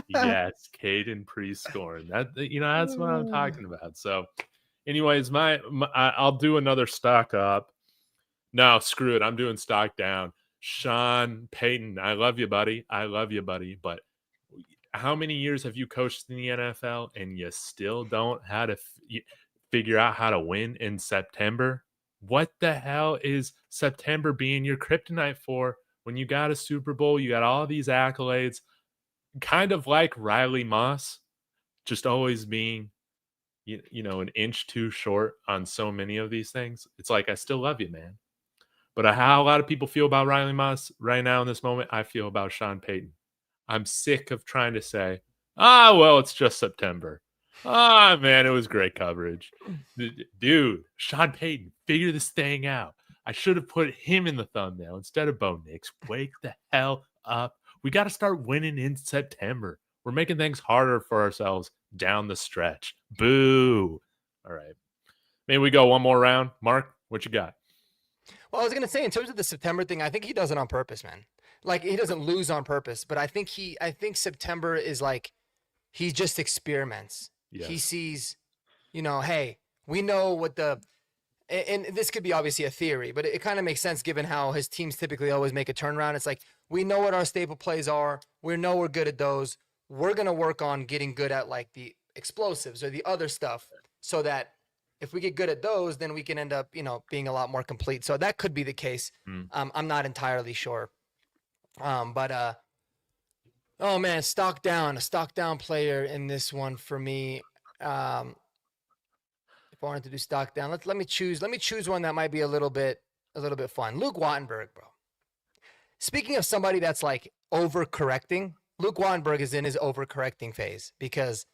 [SPEAKER 1] Yes, Caden Prescorn. That's what I'm talking about. So, anyways, I'll do another stock up. No, screw it. I'm doing stock down. Sean Payton, I love you, buddy. But how many years have you coached in the NFL and you still don't how to figure out how to win in September? What the hell is September being your kryptonite for when you got a Super Bowl? You got all these accolades, kind of like Riley Moss, just always being, an inch too short on so many of these things. It's like, I still love you, man. But how a lot of people feel about Riley Moss right now in this moment, I feel about Sean Payton. I'm sick of trying to say, well, it's just September. Man, it was great coverage. Dude, Sean Payton, figure this thing out. I should have put him in the thumbnail instead of Bo Nix. Wake the hell up. We got to start winning in September. We're making things harder for ourselves down the stretch. Boo. All right. Maybe we go one more round. Mark, what you got?
[SPEAKER 2] Well, I was going to say, in terms of the September thing, I think he does it on purpose, man. He doesn't lose on purpose, but I think September is he just experiments. Yes. He sees, hey, we know what and this could be obviously a theory, but it kind of makes sense given how his teams typically always make a turnaround. It's we know what our staple plays are. We know we're good at those. We're going to work on getting good at the explosives or the other stuff so that if we get good at those, then we can end up, being a lot more complete. So that could be the case. I'm not entirely sure. Oh man, a stock down player in this one for me. If I wanted to do stock down, let me choose one that might be a little bit fun. Luke Wattenberg, bro. Speaking of somebody that's overcorrecting, Luke Wattenberg is in his overcorrecting phase because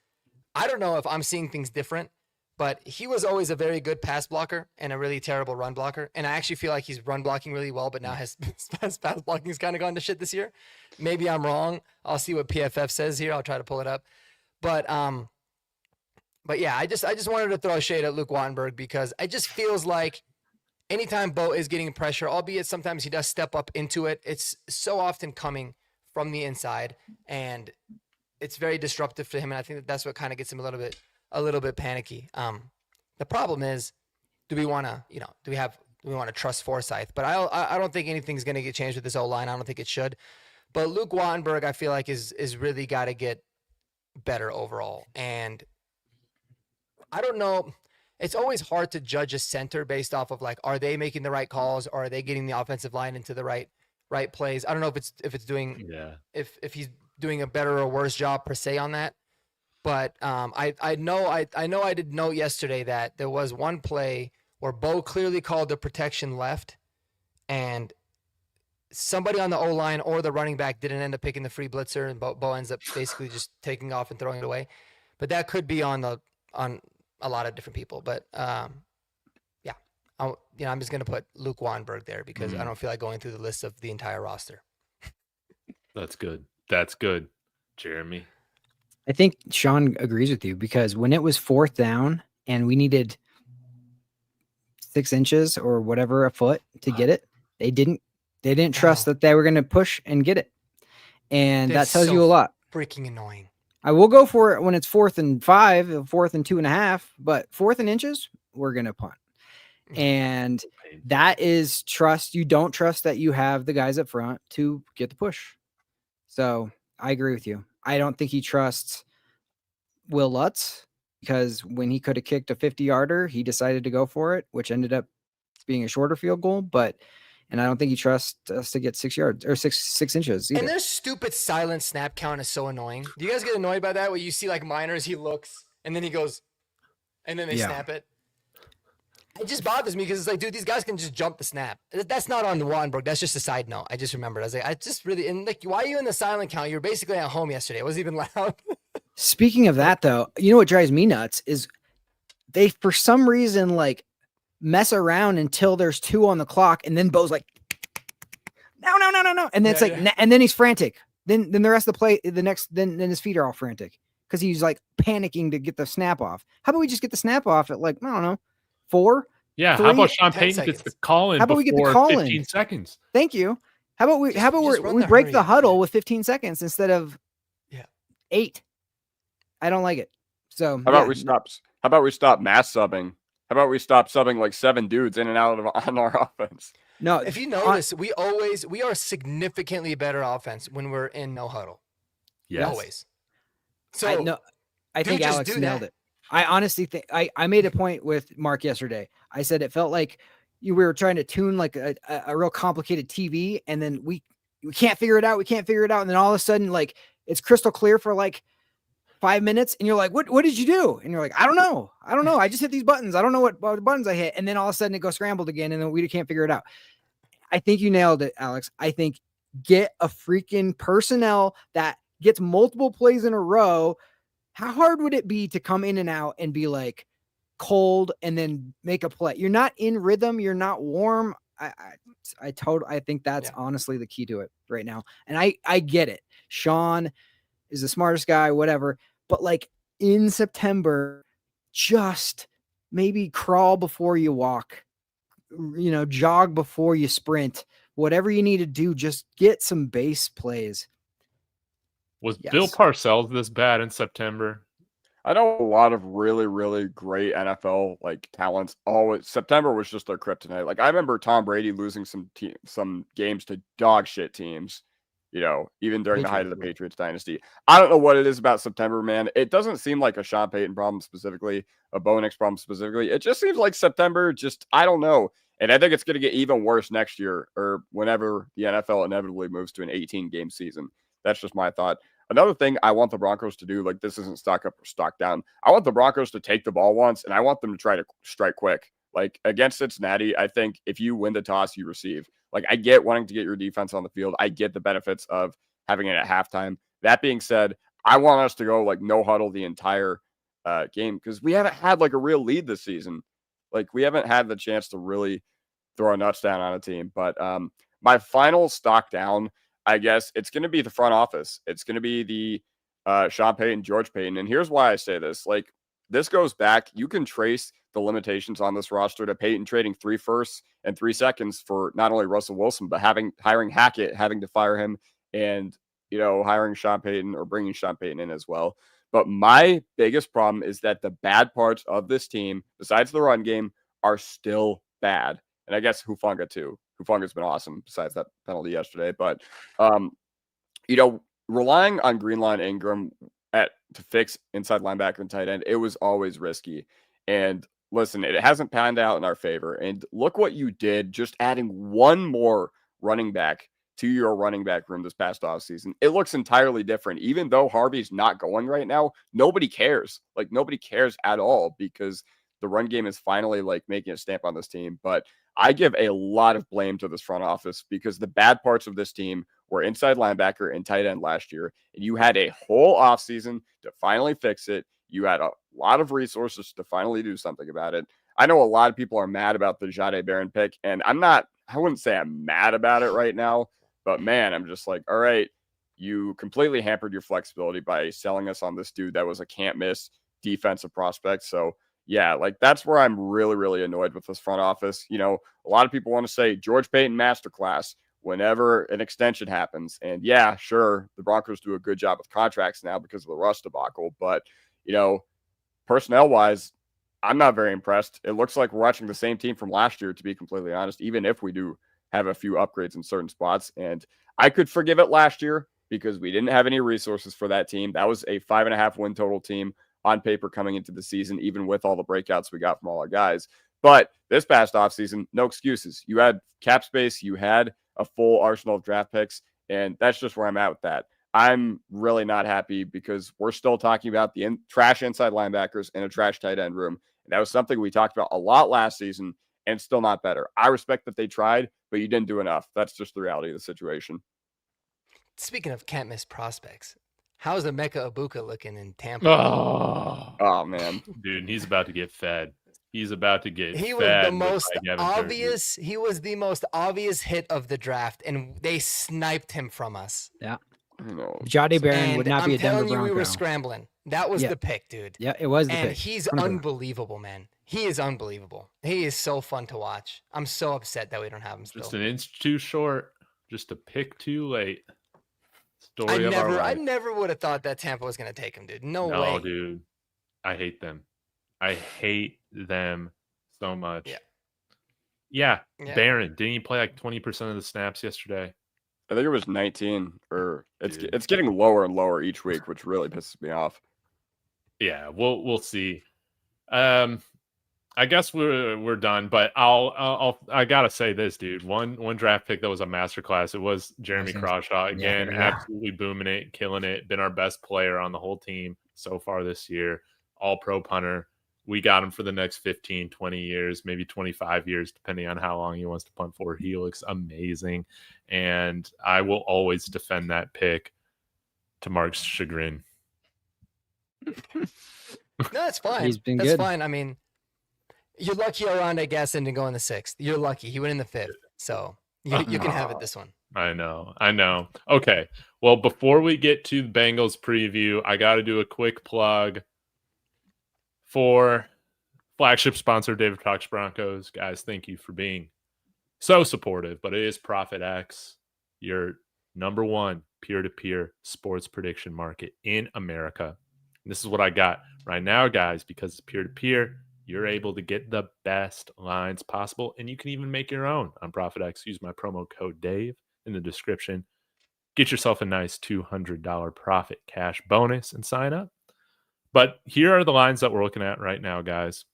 [SPEAKER 2] I don't know if I'm seeing things different, but he was always a very good pass blocker and a really terrible run blocker. And I actually feel like he's run blocking really well, but now his pass blocking has kind of gone to shit this year. Maybe I'm wrong. I'll see what PFF says here. I'll try to pull it up. But yeah, I just wanted to throw a shade at Luke Wattenberg because it just feels like anytime Bo is getting pressure, albeit sometimes he does step up into it, it's so often coming from the inside, and it's very disruptive to him. And I think that's what kind of gets him a little bit panicky. The problem is, do we want to trust Forsyth? But I don't think anything's going to get changed with this O-line. I don't think it should. But Luke Wattenberg, I feel like is really got to get better overall. And I don't know. It's always hard to judge a center based off of like, are they making the right calls or are they getting the offensive line into the right plays? I don't know if he's doing a better or worse job per se on that. But I know I did note yesterday that there was one play where Bo clearly called the protection left, and somebody on the O-line or the running back didn't end up picking the free blitzer, and Bo ends up basically just taking off and throwing it away. But that could be on a lot of different people. But yeah, I'm just gonna put Luke Wattenberg there because I don't feel like going through the list of the entire roster.
[SPEAKER 1] That's good. That's good, Jeremy.
[SPEAKER 3] I think Sean agrees with you because when it was 4th down and we needed 6 inches or whatever a foot to get it, they didn't trust that they were going to push and get it. And that tells you a lot.
[SPEAKER 2] Freaking annoying.
[SPEAKER 3] I will go for it when it's 4th and 5, 4th and 2.5, but 4th and inches, we're going to punt. And that is trust. You don't trust that you have the guys up front to get the push. So I agree with you. I don't think he trusts Will Lutz because when he could have kicked a 50-yarder, he decided to go for it, which ended up being a shorter field goal. And I don't think he trusts us to get 6 yards or six inches either.
[SPEAKER 2] And their stupid silent snap count is so annoying. Do you guys get annoyed by that? Where you see like Miners, he looks and then he goes, and then they snap it. It just bothers me because it's like, dude, these guys can just jump the snap. That's not on the Wattenberg. That's just a side note. I just remembered. I was like, and like, why are you in the silent count? You were basically at home yesterday. It wasn't even loud.
[SPEAKER 3] Speaking of that, though, you know what drives me nuts is they, for some reason, like mess around until there's 2 on the clock, and then Bo's like, no, and then and then he's frantic. Then the rest of the play, then his feet are all frantic because he's like panicking to get the snap off. How about we just get the snap off at like, I don't know, 4?
[SPEAKER 1] Yeah.
[SPEAKER 3] 3,
[SPEAKER 1] how about Sean Payton gets the call in? How about we get the call 15 in? Seconds?
[SPEAKER 3] Thank you. How about we break the huddle with 15 seconds instead of 8? I don't like it. So
[SPEAKER 4] how about we stop mass subbing? How about we stop subbing like 7 dudes in and out on our offense?
[SPEAKER 3] No,
[SPEAKER 2] if you notice, we are significantly better offense when we're in no huddle.
[SPEAKER 1] Yes.
[SPEAKER 2] Always. So
[SPEAKER 3] I think Alex nailed it. I honestly think I made a point with Mark yesterday. I said it felt like we were trying to tune like a real complicated TV, and then we can't figure it out. And then all of a sudden, like it's crystal clear for like 5 minutes, and you're like, what did you do? And you're like, I don't know. I just hit these buttons. I don't know what buttons I hit. And then all of a sudden it goes scrambled again, and then we can't figure it out. I think you nailed it, Alex. I think get a freaking personnel that gets multiple plays in a row. How hard would it be to come in and out and be like cold and then make a play? You're not in rhythm. You're not warm. I think that's honestly the key to it right now. And I get it. Sean is the smartest guy, whatever. But like in September, just maybe crawl before you walk, jog before you sprint, whatever you need to do, just get some base plays.
[SPEAKER 1] Was Bill Parcells this bad in September?
[SPEAKER 4] I know a lot of really, really great NFL like talents. September was just their kryptonite. Like I remember Tom Brady losing some games to dog shit teams. Even during the height of the Patriots dynasty. I don't know what it is about September, man. It doesn't seem like a Sean Payton problem specifically, a Bo Nix problem specifically. It just seems like September, I don't know. And I think it's going to get even worse next year or whenever the NFL inevitably moves to an 18-game season. That's just my thought. Another thing I want the Broncos to do, like this isn't stock up or stock down. I want the Broncos to take the ball once, and I want them to try to strike quick. Like against Cincinnati, I think if you win the toss, you receive. Like I get wanting to get your defense on the field. I get the benefits of having it at halftime. That being said, I want us to go like no huddle the entire game because we haven't had like a real lead this season. Like we haven't had the chance to really throw a nuts down on a team. But my final stock down, I guess it's going to be the front office. It's going to be the Sean Payton, George Payton. And here's why I say this. Like this goes back. You can trace the limitations on this roster to Payton trading 3 firsts and 3 seconds for not only Russell Wilson, but hiring Hackett, having to fire him, and hiring Sean Payton or bringing Sean Payton in as well. But my biggest problem is that the bad parts of this team, besides the run game, are still bad. And I guess Hufanga too. Hufanga's been awesome besides that penalty yesterday. But, relying on Greenlaw Ingram to fix inside linebacker and tight end, it was always risky. And listen, it hasn't panned out in our favor. And look what you did, just adding one more running back to your running back room this past offseason. It looks entirely different. Even though Harvey's not going right now, nobody cares. Like nobody cares at all because the run game is finally like making a stamp on this team. But I give a lot of blame to this front office because the bad parts of this team were inside linebacker and tight end last year. And you had a whole offseason to finally fix it. You had a lot of resources to finally do something about it. I know a lot of people are mad about the Jahdae Barron pick, and I wouldn't say I'm mad about it right now, but man, I'm just like, all right, you completely hampered your flexibility by selling us on this dude that was a can't miss defensive prospect. So yeah, like that's where I'm really, really annoyed with this front office. A lot of people want to say George Payton masterclass whenever an extension happens. And yeah, sure, the Broncos do a good job with contracts now because of the Russ debacle, but personnel wise, I'm not very impressed. It looks like we're watching the same team from last year, to be completely honest, even if we do have a few upgrades in certain spots. And I could forgive it last year because we didn't have any resources for that team. That was a 5.5 win total team on paper coming into the season, even with all the breakouts we got from all our guys. But this past offseason, no excuses. You had cap space, you had a full arsenal of draft picks, and that's just where I'm at with that. I'm really not happy because we're still talking about the trash inside linebackers and a trash tight end room. And that was something we talked about a lot last season and still not better. I respect that they tried, but you didn't do enough. That's just the reality of the situation.
[SPEAKER 2] Speaking of can't miss prospects, how's Emeka Egbuka looking in Tampa?
[SPEAKER 4] Oh man.
[SPEAKER 1] Dude, he's about to get fed. He's about to get
[SPEAKER 2] He
[SPEAKER 1] fed.
[SPEAKER 2] was the most obvious hit of the draft, and they sniped him from us.
[SPEAKER 3] Yeah.
[SPEAKER 4] I know.
[SPEAKER 3] Jahdae Barron would not be a Denver
[SPEAKER 2] I'm telling you, we were
[SPEAKER 3] Bronco.
[SPEAKER 2] scrambling. That was the pick, dude.
[SPEAKER 3] Yeah, it was the
[SPEAKER 2] and
[SPEAKER 3] pick.
[SPEAKER 2] He's
[SPEAKER 3] 100%.
[SPEAKER 2] unbelievable, man. He is unbelievable. He is so fun to watch. I'm so upset that we don't have him still.
[SPEAKER 1] Just an inch too short. Just a pick too late.
[SPEAKER 2] I never would have thought that Tampa was going to take him, dude. No way.
[SPEAKER 1] No, dude. I hate them. I hate them so much. Yeah. Barron, didn't he play like 20% of the snaps yesterday?
[SPEAKER 4] I think it was 19, or it's getting lower and lower each week, which really pisses me off.
[SPEAKER 1] Yeah, we'll see. I guess we're done, but I gotta say this, dude. One draft pick that was a masterclass. It was Jeremy Crawshaw again, absolutely booming it, killing it. Been our best player on the whole team so far this year. All pro punter. We got him for the next 15, 20 years, maybe 25 years, depending on how long he wants to punt for. He looks amazing, and I will always defend that pick to Mark's chagrin.
[SPEAKER 2] No, that's fine.
[SPEAKER 3] He's been
[SPEAKER 2] that's
[SPEAKER 3] good.
[SPEAKER 2] fine. I mean, you're lucky Aranda Gasson didn't go in the 6th. You're lucky. He went in the 5th. So you can have it this one.
[SPEAKER 1] I know. Okay. Well, before we get to the Bengals preview, I got to do a quick plug for flagship sponsor David Cox Broncos. Guys, thank you for being so supportive. But it is ProfitX, your number one peer-to-peer sports prediction market in America. And this is what I got right now, guys, because it's peer-to-peer. You're able to get the best lines possible, and you can even make your own on ProfitX. Use my promo code Dave in the description. Get yourself a nice $200 profit cash bonus and sign up. But here are the lines that we're looking at right now, guys.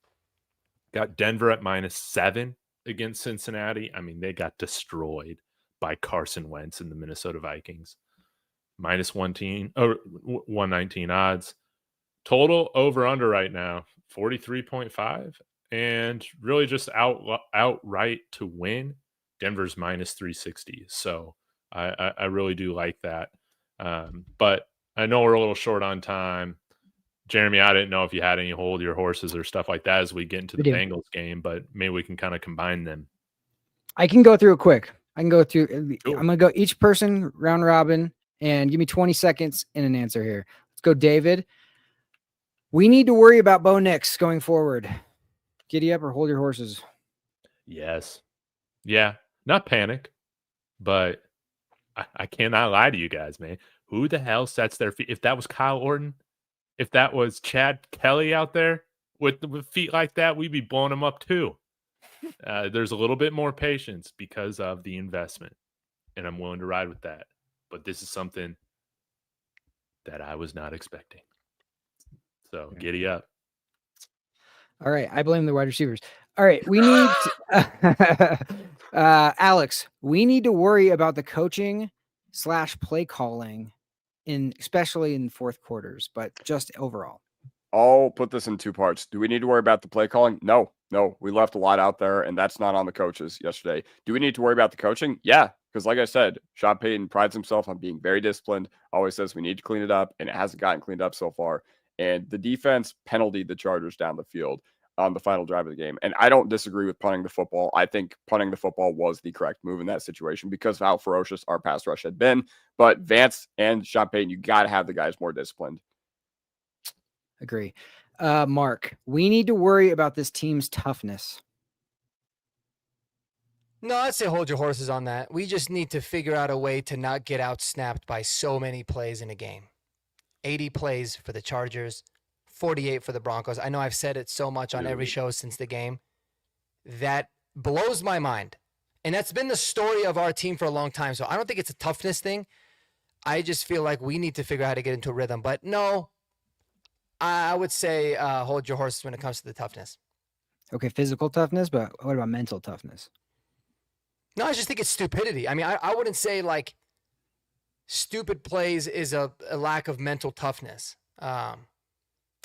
[SPEAKER 1] Got Denver at -7 against Cincinnati. I mean, they got destroyed by Carson Wentz and the Minnesota Vikings. -119 odds. Total over-under right now, 43.5. And really just outright to win, Denver's -360. So I really do like that. But I know we're a little short on time. Jeremy, I didn't know if you had any hold your horses or stuff like that as we get into the Bengals game, but maybe we can kind of combine them.
[SPEAKER 3] I can go through it quick. I can go through.
[SPEAKER 1] Sure.
[SPEAKER 3] I'm going to go each person round robin and give me 20 seconds and an answer here. Let's go, David. We need to worry about Bo Nix going forward. Giddy up or hold your horses.
[SPEAKER 1] Yes. Yeah. Not panic, but I cannot lie to you guys, man. Who the hell sets their feet? If that was Kyle Orton, if that was Chad Kelly out there with feet like that, we'd be blowing them up too. There's a little bit more patience because of the investment, and I'm willing to ride with that. But this is something that I was not expecting. So giddy up.
[SPEAKER 3] All right. I blame the wide receivers. All right. We need Alex, we need to worry about the coaching / play calling especially in fourth quarters, but just overall.
[SPEAKER 4] I'll put this in two parts. Do we need to worry about the play calling? No. We left a lot out there, and that's not on the coaches yesterday. Do we need to worry about the coaching? Yeah, because like I said, Sean Payton prides himself on being very disciplined, always says we need to clean it up, and it hasn't gotten cleaned up so far. And the defense penaltied the Chargers down the field on the final drive of the game. And I don't disagree with punting the football. I think punting the football was the correct move in that situation because of how ferocious our pass rush had been. But Vance and Sean Payton, you got to have the guys more disciplined.
[SPEAKER 3] Agree. Mark, we need to worry about this team's toughness.
[SPEAKER 2] No, I'd say hold your horses on that. We just need to figure out a way to not get out-snapped by so many plays in a game. 80 plays for the Chargers, 48 for the Broncos. I know I've said it so much on every show since the game. That blows my mind. And that's been the story of our team for a long time. So I don't think it's a toughness thing. I just feel like we need to figure out how to get into a rhythm. But no, I would say hold your horses when it comes to the toughness.
[SPEAKER 3] Okay, physical toughness, but what about mental toughness?
[SPEAKER 2] No, I just think it's stupidity. I mean, I wouldn't say like stupid plays is a lack of mental toughness.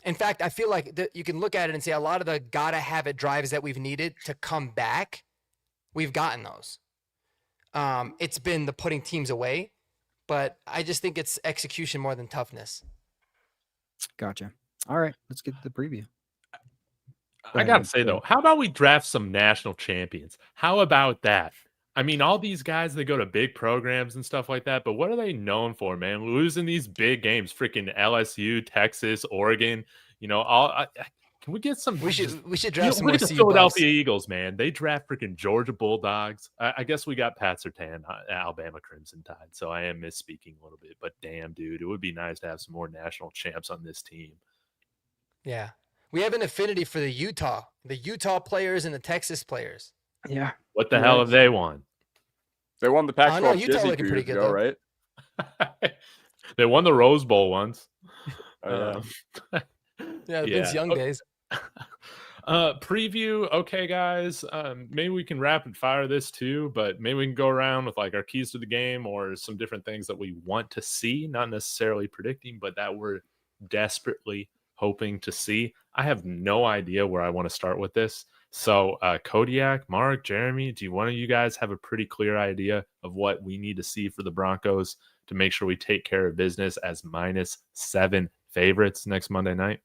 [SPEAKER 2] In fact, I feel like you can look at it and say a lot of the gotta have it drives that we've needed to come back, we've gotten those. It's been the putting teams away, but I just think it's execution more than toughness.
[SPEAKER 3] Gotcha. All right, let's get to the preview.
[SPEAKER 1] I got to say, though, how about we draft some national champions? How about that? I mean, all these guys, they go to big programs and stuff like that, but what are they known for, man? Losing these big games, freaking LSU, Texas, Oregon, can we get some?
[SPEAKER 2] We should draft some more
[SPEAKER 1] the Philadelphia Eagles, man. They draft freaking Georgia Bulldogs. I guess we got Pat Surtain, Alabama Crimson Tide, so I am misspeaking a little bit, but damn, dude, it would be nice to have some more national champs on this team.
[SPEAKER 2] Yeah. We have an affinity for the Utah players and the Texas players.
[SPEAKER 3] Yeah.
[SPEAKER 1] What the hell have they won?
[SPEAKER 4] They won the Pac-12
[SPEAKER 2] no, Utah
[SPEAKER 4] Dizzy
[SPEAKER 2] looking
[SPEAKER 4] 2
[SPEAKER 2] pretty
[SPEAKER 4] years
[SPEAKER 2] good,
[SPEAKER 4] ago, right?
[SPEAKER 1] They won the Rose Bowl once.
[SPEAKER 4] Oh,
[SPEAKER 2] yeah, Vince Young days.
[SPEAKER 1] Preview. Okay, guys. Maybe we can rapid fire this too, but maybe we can go around with like our keys to the game or some different things that we want to see, not necessarily predicting, but that we're desperately hoping to see. I have no idea where I want to start with this. So Kodiak, Mark, Jeremy, do one of you guys have a pretty clear idea of what we need to see for the Broncos to make sure we take care of business as -7 favorites next Monday night?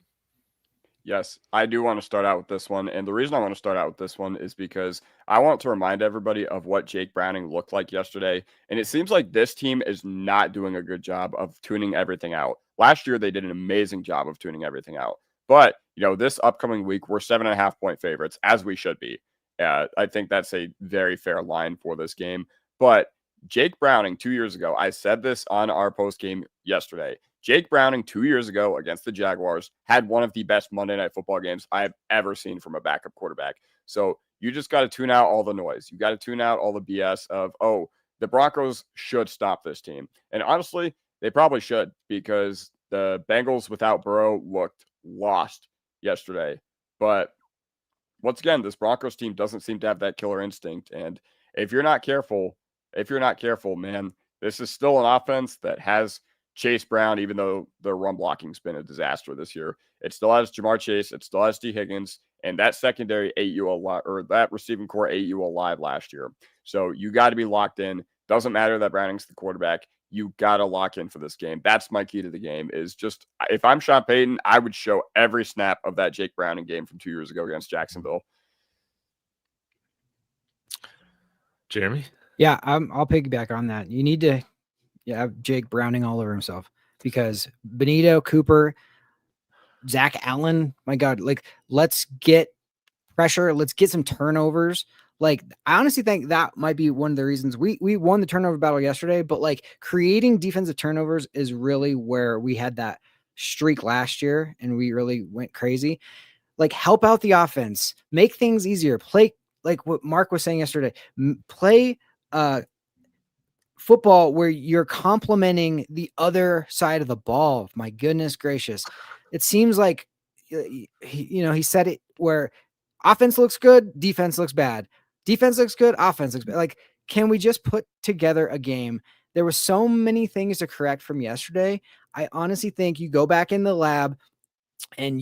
[SPEAKER 4] Yes, I do want to start out with this one. And the reason I want to start out with this one is because I want to remind everybody of what Jake Browning looked like yesterday. And it seems like this team is not doing a good job of tuning everything out. Last year, they did an amazing job of tuning everything out. But, this upcoming week, we're 7.5-point favorites, as we should be. I think that's a very fair line for this game. But Jake Browning 2 years ago, I said this on our post game yesterday. Jake Browning 2 years ago against the Jaguars had one of the best Monday Night Football games I've ever seen from a backup quarterback. So you just got to tune out all the noise. You got to tune out all the BS of, the Broncos should stop this team. And honestly, they probably should, because the Bengals without Burrow looked lost yesterday. But once again, this Broncos team doesn't seem to have that killer instinct. And if you're not careful, man, this is still an offense that has Chase Brown, even though the run blocking's been a disaster this year. It still has Jamar Chase. It still has T. Higgins. And that secondary ate you alive, or that receiving core ate you alive last year. So you got to be locked in. Doesn't matter that Browning's the quarterback. you got to lock in for this game. That's my key to the game is just, if I'm Sean Payton, I would show every snap of that Jake Browning game from 2 years ago against Jacksonville.
[SPEAKER 1] Jeremy?
[SPEAKER 3] Yeah, I'll piggyback on that. You need to have Jake Browning all over himself because Benito, Cooper, Zach Allen, my God, like let's get pressure. Let's get some turnovers. Like, I honestly think that might be one of the reasons we won the turnover battle yesterday, but like creating defensive turnovers is really where we had that streak last year and we really went crazy. Like, help out the offense, make things easier, play like what Mark was saying yesterday, play football where you're complimenting the other side of the ball. My goodness gracious. It seems like, he said it where offense looks good, defense looks bad. Defense looks good, offense looks bad. Like, can we just put together a game? There were so many things to correct from yesterday. I honestly think you go back in the lab and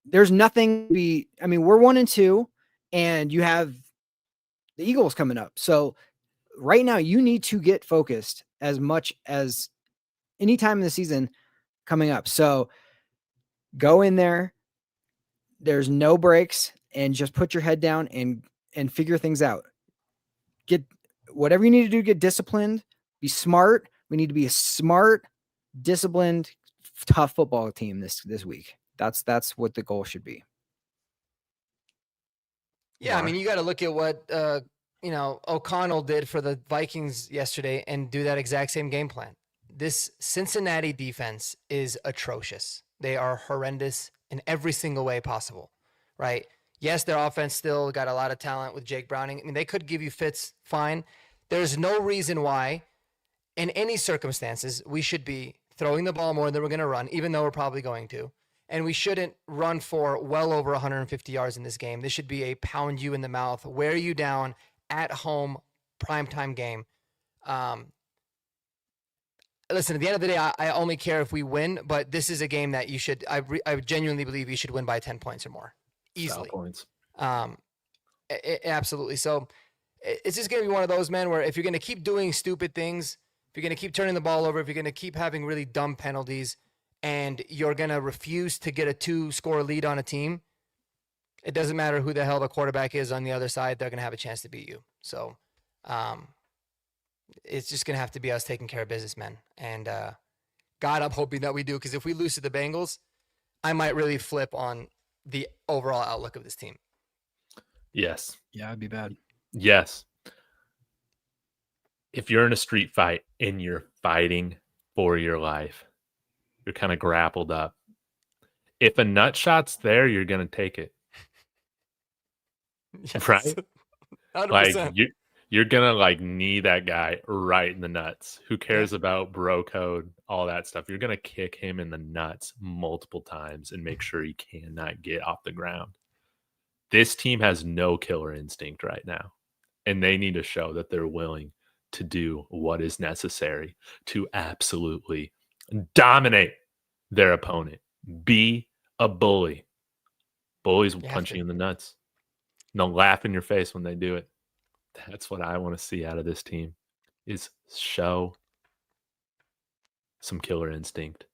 [SPEAKER 3] there's nothing we're 1-2 and you have the Eagles coming up. So right now you need to get focused as much as any time in the season coming up. So go in there. There's no breaks and just put your head down and figure things out. Get whatever you need to do, get disciplined, be smart. We need to be a smart, disciplined, tough football team this week. That's what the goal should be.
[SPEAKER 2] Yeah, I mean, you got to look at what O'Connell did for the Vikings yesterday and do that exact same game plan. This Cincinnati defense is atrocious. They are horrendous in every single way possible, right? Yes, their offense still got a lot of talent with Jake Browning. I mean, they could give you fits fine. There's no reason why, in any circumstances, we should be throwing the ball more than we're going to run, even though we're probably going to. And we shouldn't run for well over 150 yards in this game. This should be a pound you in the mouth, wear you down, at home, primetime game. Listen, at the end of the day, I only care if we win, but this is a game that you should, I genuinely believe you should win by 10 points or more. Easily.
[SPEAKER 1] Points.
[SPEAKER 2] Absolutely. So it's just going to be one of those, man, where if you're going to keep doing stupid things, if you're going to keep turning the ball over, if you're going to keep having really dumb penalties, and you're going to refuse to get a 2-score lead on a team, it doesn't matter who the hell the quarterback is on the other side. They're going to have a chance to beat you. So it's just going to have to be us taking care of business, man. And God, I'm hoping that we do, because if we lose to the Bengals, I might really flip on the overall outlook of this team.
[SPEAKER 1] Yes.
[SPEAKER 3] Yeah, it'd be bad.
[SPEAKER 1] Yes. If you're in a street fight and you're fighting for your life, you're kind of grappled up. If a nut shot's there, you're going to take it.
[SPEAKER 2] Yes.
[SPEAKER 1] Right?
[SPEAKER 2] 100%.
[SPEAKER 1] Like you're going to knee that guy right in the nuts. Who cares about bro code, all that stuff? You're going to kick him in the nuts multiple times and make sure he cannot get off the ground. This team has no killer instinct right now, and they need to show that they're willing to do what is necessary to absolutely dominate their opponent. Be a bully. Bullies will punch you in the nuts. And they'll laugh in your face when they do it. That's what I want to see out of this team, is show some killer instinct.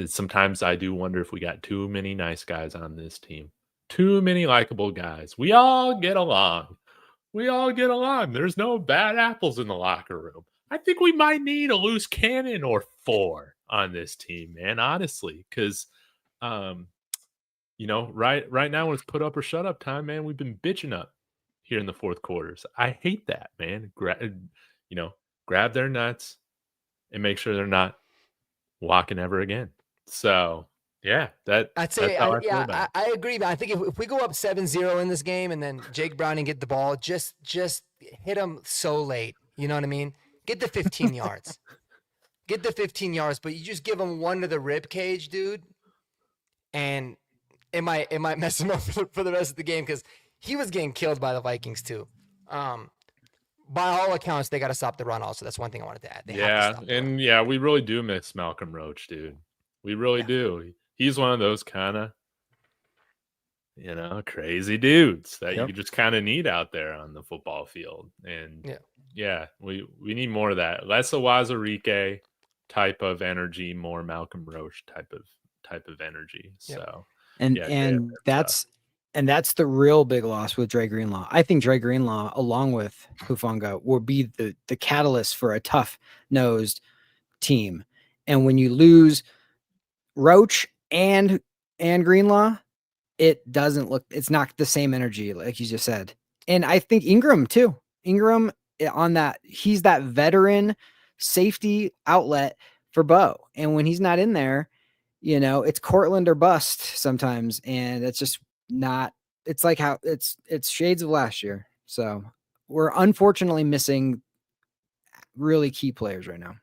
[SPEAKER 1] Sometimes I do wonder if we got too many nice guys on this team. Too many likable guys. We all get along. There's no bad apples in the locker room. I think we might need a loose cannon or 4 on this team, man, honestly. Because, right now when it's put up or shut up time, man, we've been bitching up here in the fourth quarters. I hate that, man. Grab their nuts and make sure they're not walking ever again. So, yeah,
[SPEAKER 2] I'd say,
[SPEAKER 1] I
[SPEAKER 2] agree. But I think if we go up 7-0 in this game and then Jake Browning get the ball, just hit him so late. You know what I mean? Get the 15 yards. Get the 15 yards, but you just give him one to the rib cage, dude, and it might mess him up for the rest of the game, because he was getting killed by the Vikings too. By all accounts, they got to stop the run also. That's one thing I wanted to add.
[SPEAKER 1] We really do miss Malcolm Roach, dude. We really do. He's one of those kind of, crazy dudes that
[SPEAKER 3] Yep.
[SPEAKER 1] you just kind of need out there on the football field. And we need more of that. Less Awazarike type of energy, more Malcolm Roche type of energy. So
[SPEAKER 3] and that's the real big loss with Dre Greenlaw. I think Dre Greenlaw, along with Hufanga, will be the catalyst for a tough-nosed team. And when you lose Roach and Greenlaw, it's not the same energy, like you just said. And I think Ingram too. Ingram on that, he's that veteran safety outlet for Bo. And when he's not in there, it's Cortland or bust sometimes. And it's just not, it's like how it's shades of last year. So we're unfortunately missing really key players right now.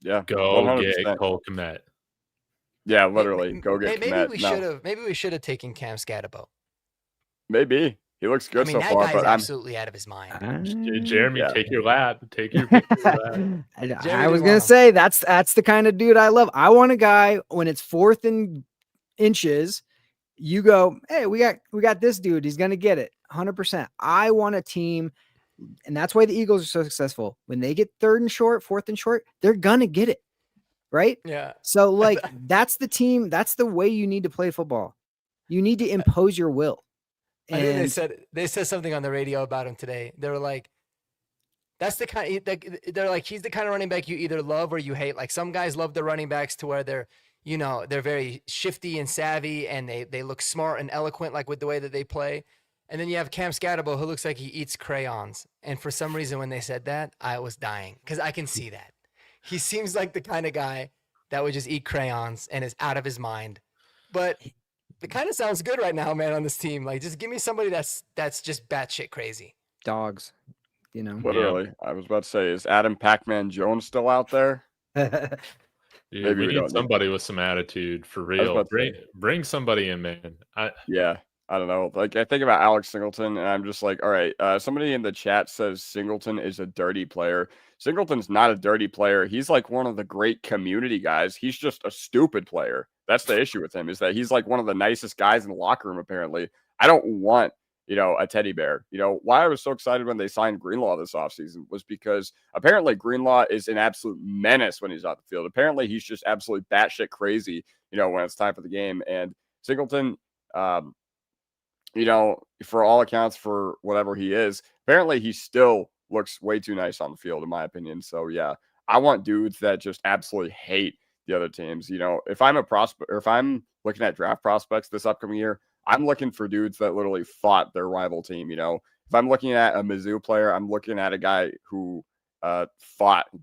[SPEAKER 4] Yeah.
[SPEAKER 1] Go
[SPEAKER 4] 100%.
[SPEAKER 1] get Cole Kmet.
[SPEAKER 4] Yeah, literally. Go get Kmet.
[SPEAKER 2] Maybe we should have taken Cam Scatterbo.
[SPEAKER 4] Maybe. He looks good so
[SPEAKER 2] that
[SPEAKER 4] far,
[SPEAKER 2] guy's
[SPEAKER 4] but
[SPEAKER 2] absolutely out of his mind.
[SPEAKER 1] Jeremy, take your lap. Take your lap.
[SPEAKER 3] I was gonna say that's the kind of dude I love. I want a guy when it's 4th and inches, you go, hey, we got this dude. He's gonna get it 100%. I want a team, and that's why the Eagles are so successful. When they get 3rd and short, 4th and short, they're gonna get it. Right?
[SPEAKER 2] Yeah.
[SPEAKER 3] So like that's the team. That's the way you need to play football. You need to impose your will.
[SPEAKER 2] And I think they said something on the radio about him today. They were like, that's the kind. They're like, he's the kind of running back you either love or you hate. Like some guys love the running backs to where they're very shifty and savvy and they look smart and eloquent, like with the way that they play. And then you have Cam Scatterbo, who looks like he eats crayons. And for some reason, when they said that, I was dying because I can see that. He seems like the kind of guy that would just eat crayons and is out of his mind. But it kind of sounds good right now, man, on this team. Like, just give me somebody that's just batshit crazy.
[SPEAKER 3] Dogs,
[SPEAKER 4] Literally. I was about to say, is Adam Pac-Man Jones still out there?
[SPEAKER 1] Dude, we need somebody with some attitude for real. Bring somebody in, man.
[SPEAKER 4] I don't know. Like, I think about Alex Singleton, and I'm just like, all right, somebody in the chat says Singleton is a dirty player. Singleton's not a dirty player. He's like one of the great community guys. He's just a stupid player. That's the issue with him, is that he's like one of the nicest guys in the locker room, apparently. I don't want, a teddy bear. Why I was so excited when they signed Greenlaw this offseason was because apparently Greenlaw is an absolute menace when he's on the field. Apparently he's just absolutely batshit crazy, when it's time for the game. And Singleton, for all accounts, for whatever he is, apparently he still looks way too nice on the field, in my opinion. So, yeah, I want dudes that just absolutely hate the other teams. If I'm a prospect, or if I'm looking at draft prospects this upcoming year, I'm looking for dudes that literally fought their rival team. If I'm looking at a Mizzou player, I'm looking at a guy who got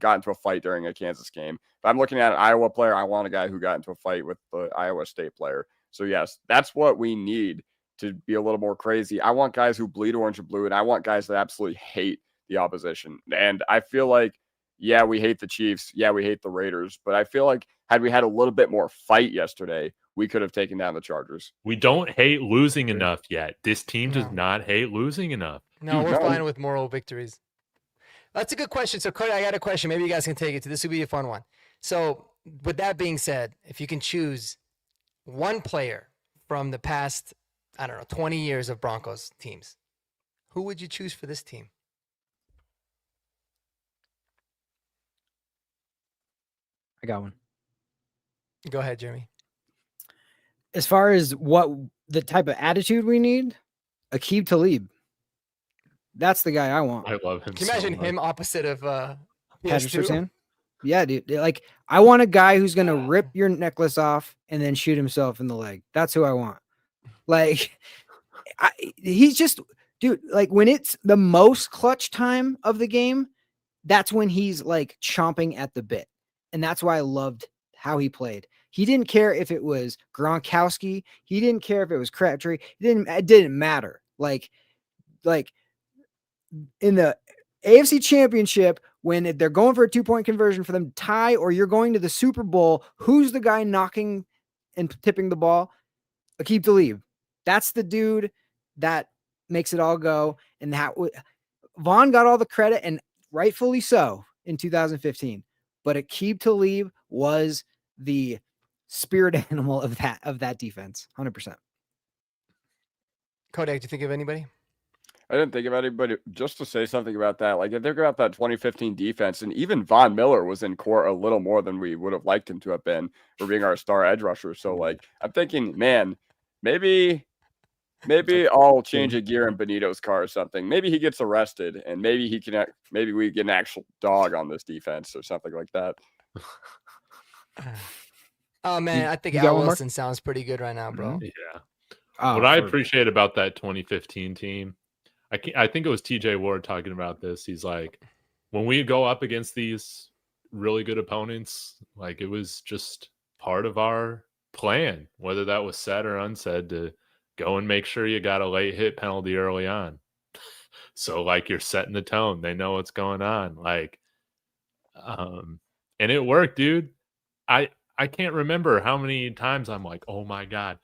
[SPEAKER 4] into a fight during a Kansas game. If I'm looking at an Iowa player, I want a guy who got into a fight with the Iowa State player. So, yes, that's what we need to be a little more crazy. I want guys who bleed orange and blue, and I want guys that absolutely hate the opposition. And I feel like, yeah, we hate the Chiefs. Yeah, we hate the Raiders. But I feel like had we had a little bit more fight yesterday, we could have taken down the Chargers.
[SPEAKER 1] We don't hate losing enough yet. This team does not hate losing enough.
[SPEAKER 2] No, we're fine with moral victories. That's a good question. So, Cody, I got a question. Maybe you guys can take it. This would be a fun one. So, with that being said, if you can choose one player from the past, 20 years of Broncos teams, who would you choose for this team?
[SPEAKER 3] I got one.
[SPEAKER 2] Go ahead, Jeremy.
[SPEAKER 3] As far as what the type of attitude we need, Aqib Talib. That's the guy I want.
[SPEAKER 1] I love him.
[SPEAKER 2] Can you imagine him opposite of
[SPEAKER 3] Patrick Surtain? Yeah, dude. Like, I want a guy who's gonna rip your necklace off and then shoot himself in the leg. That's who I want. Like, he's just, dude. Like, when it's the most clutch time of the game, that's when he's like chomping at the bit, and that's why I loved how he played. He didn't care if it was Gronkowski. He didn't care if it was Crabtree. It didn't matter. Like in the AFC Championship, when they're going for a 2-point conversion for them to tie, or you're going to the Super Bowl, who's the guy knocking and tipping the ball? Aqib Talib. That's the dude that makes it all go. And Vaughn got all the credit, and rightfully so, in 2015. But Aqib Talib was the spirit animal of that defense, 100%.
[SPEAKER 2] Kodak, do you think of anybody?
[SPEAKER 4] I didn't think about it, but just to say something about that, like I think about that 2015 defense, and even Von Miller was in court a little more than we would have liked him to have been for being our star edge rusher. So like I'm thinking, man, maybe I'll change a gear in Benito's car or something. Maybe he gets arrested, and maybe he can. Maybe we get an actual dog on this defense or something like that.
[SPEAKER 2] Oh man, I think
[SPEAKER 3] you got
[SPEAKER 2] Al
[SPEAKER 3] one, Mark?
[SPEAKER 2] Wilson sounds pretty good right now, bro.
[SPEAKER 1] Yeah.
[SPEAKER 3] Oh,
[SPEAKER 1] What I
[SPEAKER 3] for-
[SPEAKER 1] appreciate about that 2015 team, I think it was TJ Ward talking about this. He's like, when we go up against these really good opponents, like it was just part of our plan, whether that was said or unsaid, to go and make sure you got a late hit penalty early on. So like you're setting the tone. They know what's going on. Like, and it worked, dude. I can't remember how many times I'm like, oh my God,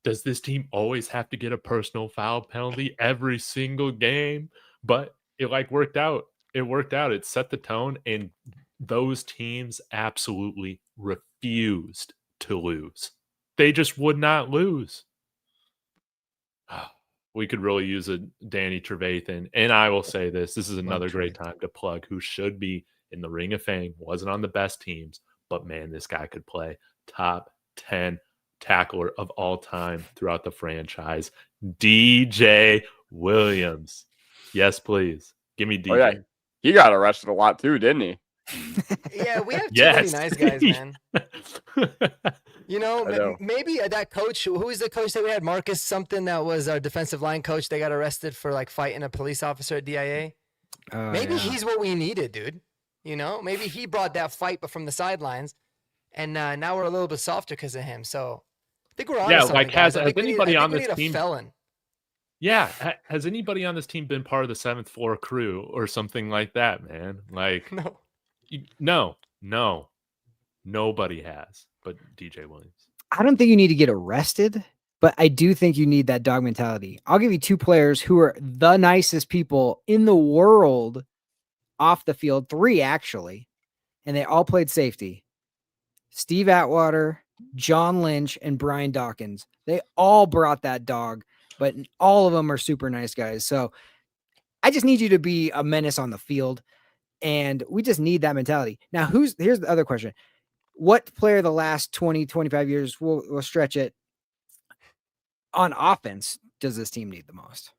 [SPEAKER 1] does this team always have to get a personal foul penalty every single game? But it like worked out. It worked out. It set the tone, and those teams absolutely refused to lose. They just would not lose. We could really use a Danny Trevathan. And I will say this is another great time to plug who should be in the Ring of Fame. Wasn't on the best teams, but man, this guy could play. Top 10 tackler of all time throughout the franchise, DJ Williams. Yes, please. Give me DJ.
[SPEAKER 4] Oh, yeah. He got arrested a lot too, didn't he?
[SPEAKER 2] Yeah, we have too many nice guys, man. You know,
[SPEAKER 4] I know.
[SPEAKER 2] maybe that coach, who is the coach that we had? Marcus something, that was our defensive line coach. They got arrested for like fighting a police officer at DIA. Maybe he's what we needed, dude. You know, maybe he brought that fight, but from the sidelines. And now we're a little bit softer because of him. So I think we're on.
[SPEAKER 1] Yeah,
[SPEAKER 2] to something,
[SPEAKER 1] like
[SPEAKER 2] guys.
[SPEAKER 1] has
[SPEAKER 2] I think
[SPEAKER 1] anybody on
[SPEAKER 2] we
[SPEAKER 1] this
[SPEAKER 2] need
[SPEAKER 1] team?
[SPEAKER 2] A felon.
[SPEAKER 1] Yeah, has anybody on this team been part of the 7th floor crew or something like that, man? Like, no, nobody has, but DJ Williams.
[SPEAKER 3] I don't think you need to get arrested, but I do think you need that dog mentality. I'll give you two players who are the nicest people in the world off the field, three actually, and they all played safety. Steve Atwater, John Lynch, and Brian Dawkins. They all brought that dog, but all of them are super nice guys. So I just need you to be a menace on the field, and we just need that mentality. Now, here's the other question. What player the last 20, 25 years, we'll stretch it, on offense does this team need the most?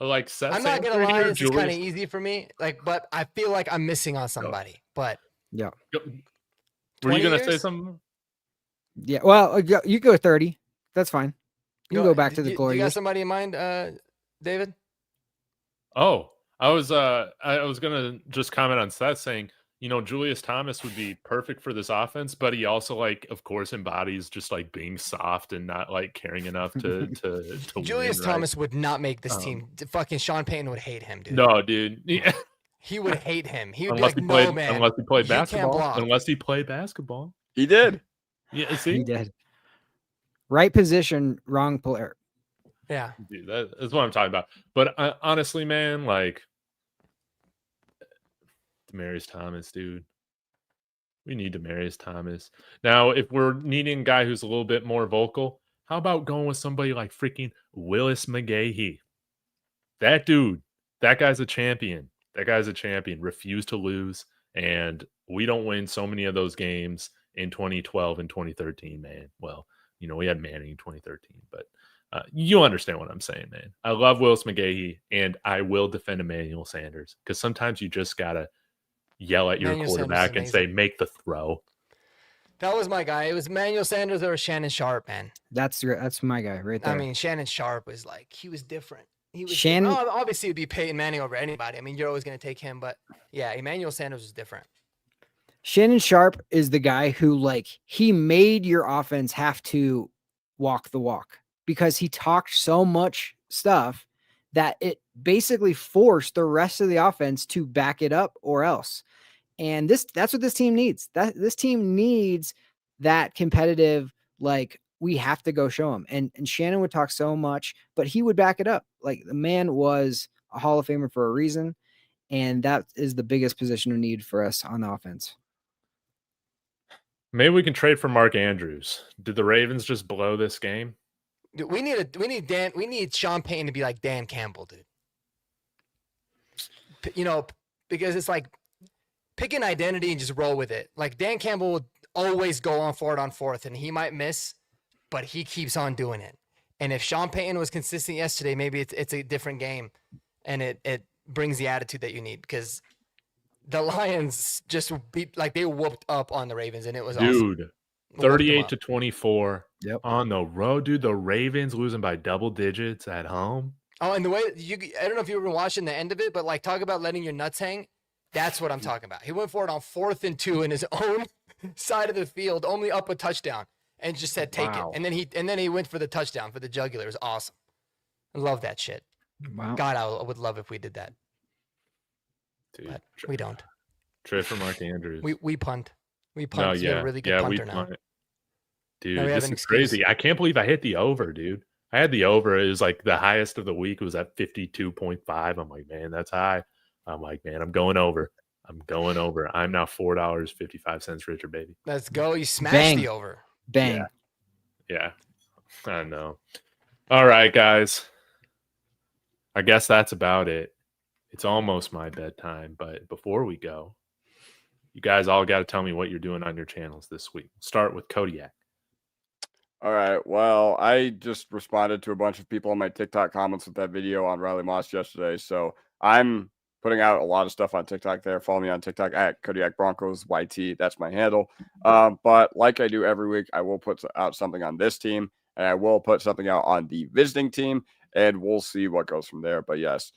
[SPEAKER 1] Like Seth
[SPEAKER 2] I'm not gonna lie, this is kind of
[SPEAKER 1] Julius.
[SPEAKER 2] easy for me. Like, but I feel like I'm missing on somebody. But
[SPEAKER 3] Yeah.
[SPEAKER 1] Were you
[SPEAKER 2] 20
[SPEAKER 1] gonna say
[SPEAKER 2] years?
[SPEAKER 1] something?
[SPEAKER 3] Yeah. Well, you go 30. That's fine. You can go back to the glory
[SPEAKER 2] You got
[SPEAKER 3] years.
[SPEAKER 2] somebody in mind, David?
[SPEAKER 1] Oh, I was gonna just comment on Seth saying, you know, Julius Thomas would be perfect for this offense, but he also, like, of course, embodies just like being soft and not like caring enough to
[SPEAKER 2] Julius
[SPEAKER 1] win, right?
[SPEAKER 2] Thomas would not make this team. Fucking Sean Payton would hate him, dude.
[SPEAKER 1] No, dude.
[SPEAKER 2] He would hate him. He would
[SPEAKER 1] unless
[SPEAKER 2] be
[SPEAKER 1] he
[SPEAKER 2] like,
[SPEAKER 1] played,
[SPEAKER 2] no, man.
[SPEAKER 1] unless he played
[SPEAKER 2] you can't
[SPEAKER 1] basketball.
[SPEAKER 2] block.
[SPEAKER 1] Unless he played basketball.
[SPEAKER 4] He did.
[SPEAKER 1] Yeah, see,
[SPEAKER 3] He did. Right position, wrong player.
[SPEAKER 2] Yeah.
[SPEAKER 1] dude, that's what I'm talking about. But honestly, man, like Demaryius Thomas, dude. We need Demaryius Thomas. Now, if we're needing a guy who's a little bit more vocal, how about going with somebody like freaking Willis McGahee? That dude, that guy's a champion. That guy's a champion. Refused to lose. And we don't win so many of those games in 2012 and 2013, man. Well, you know, we had Manning in 2013, but you understand what I'm saying, man. I love Willis McGahee, and I will defend Emmanuel Sanders because sometimes you just got to yell at your
[SPEAKER 2] Emmanuel Sanders
[SPEAKER 1] quarterback
[SPEAKER 2] is
[SPEAKER 1] and say,
[SPEAKER 2] amazing.
[SPEAKER 1] make the throw.
[SPEAKER 2] That was my guy. It was Emmanuel Sanders or Shannon Sharp, man.
[SPEAKER 3] That's my guy right there.
[SPEAKER 2] I mean, Shannon Sharp was like, he was different. He was
[SPEAKER 3] Shannon-
[SPEAKER 2] different. Oh, obviously, it would be Peyton Manning over anybody. I mean, you're always going to take him, but yeah, Emmanuel Sanders was different.
[SPEAKER 3] Shannon Sharp is the guy who, like, he made your offense have to walk the walk because he talked so much stuff that it basically forced the rest of the offense to back it up or else. And that's what this team needs. This team needs that competitive, like, we have to go show him. And Shannon would talk so much, but he would back it up. Like, the man was a Hall of Famer for a reason. And that is the biggest position of need for us on the offense.
[SPEAKER 1] Maybe we can trade for Mark Andrews. Did the Ravens just blow this game?
[SPEAKER 2] Dude, we need Sean Payton to be like Dan Campbell, dude. Because it's like pick an identity and just roll with it. Like Dan Campbell will always go on for it on fourth, and he might miss, but he keeps on doing it. And if Sean Payton was consistent yesterday, maybe it's a different game, and it brings the attitude that you need, because the Lions just they whooped up on the Ravens, and it was awesome.
[SPEAKER 1] Dude, 38-24 on the road, dude. The Ravens losing by double digits at home.
[SPEAKER 2] Oh, and the way I don't know if you were watching the end of it, but like talk about letting your nuts hang. That's what I'm talking about. He went for it on 4th and 2 in his own side of the field, only up a touchdown, and just said take it. And then he went for the touchdown for the jugular. It was awesome. I love that shit.
[SPEAKER 3] Wow.
[SPEAKER 2] God, I would love if we did that.
[SPEAKER 1] Dude,
[SPEAKER 2] But we don't.
[SPEAKER 1] Trade for Mark Andrews.
[SPEAKER 2] We punt. We punt. No, we have a really good punter now.
[SPEAKER 1] Dude, this is crazy. I can't believe I hit the over, dude. I had the over. It was like the highest of the week. It was at 52.5. I'm like, man, that's high. I'm like, man, I'm going over. I'm now $4.55 richer, baby.
[SPEAKER 2] Let's go. You smashed the over.
[SPEAKER 3] Bang.
[SPEAKER 1] Yeah. I know. All right, guys. I guess that's about it. It's almost my bedtime, but before we go, you guys all got to tell me what you're doing on your channels this week. Start with Kodiak.
[SPEAKER 4] All right. Well, I just responded to a bunch of people on my TikTok comments with that video on Riley Moss yesterday. So I'm putting out a lot of stuff on TikTok there. Follow me on TikTok at Kodiak Broncos YT. That's my handle. But like I do every week, I will put out something on this team, and I will put something out on the visiting team, and we'll see what goes from there. But yes,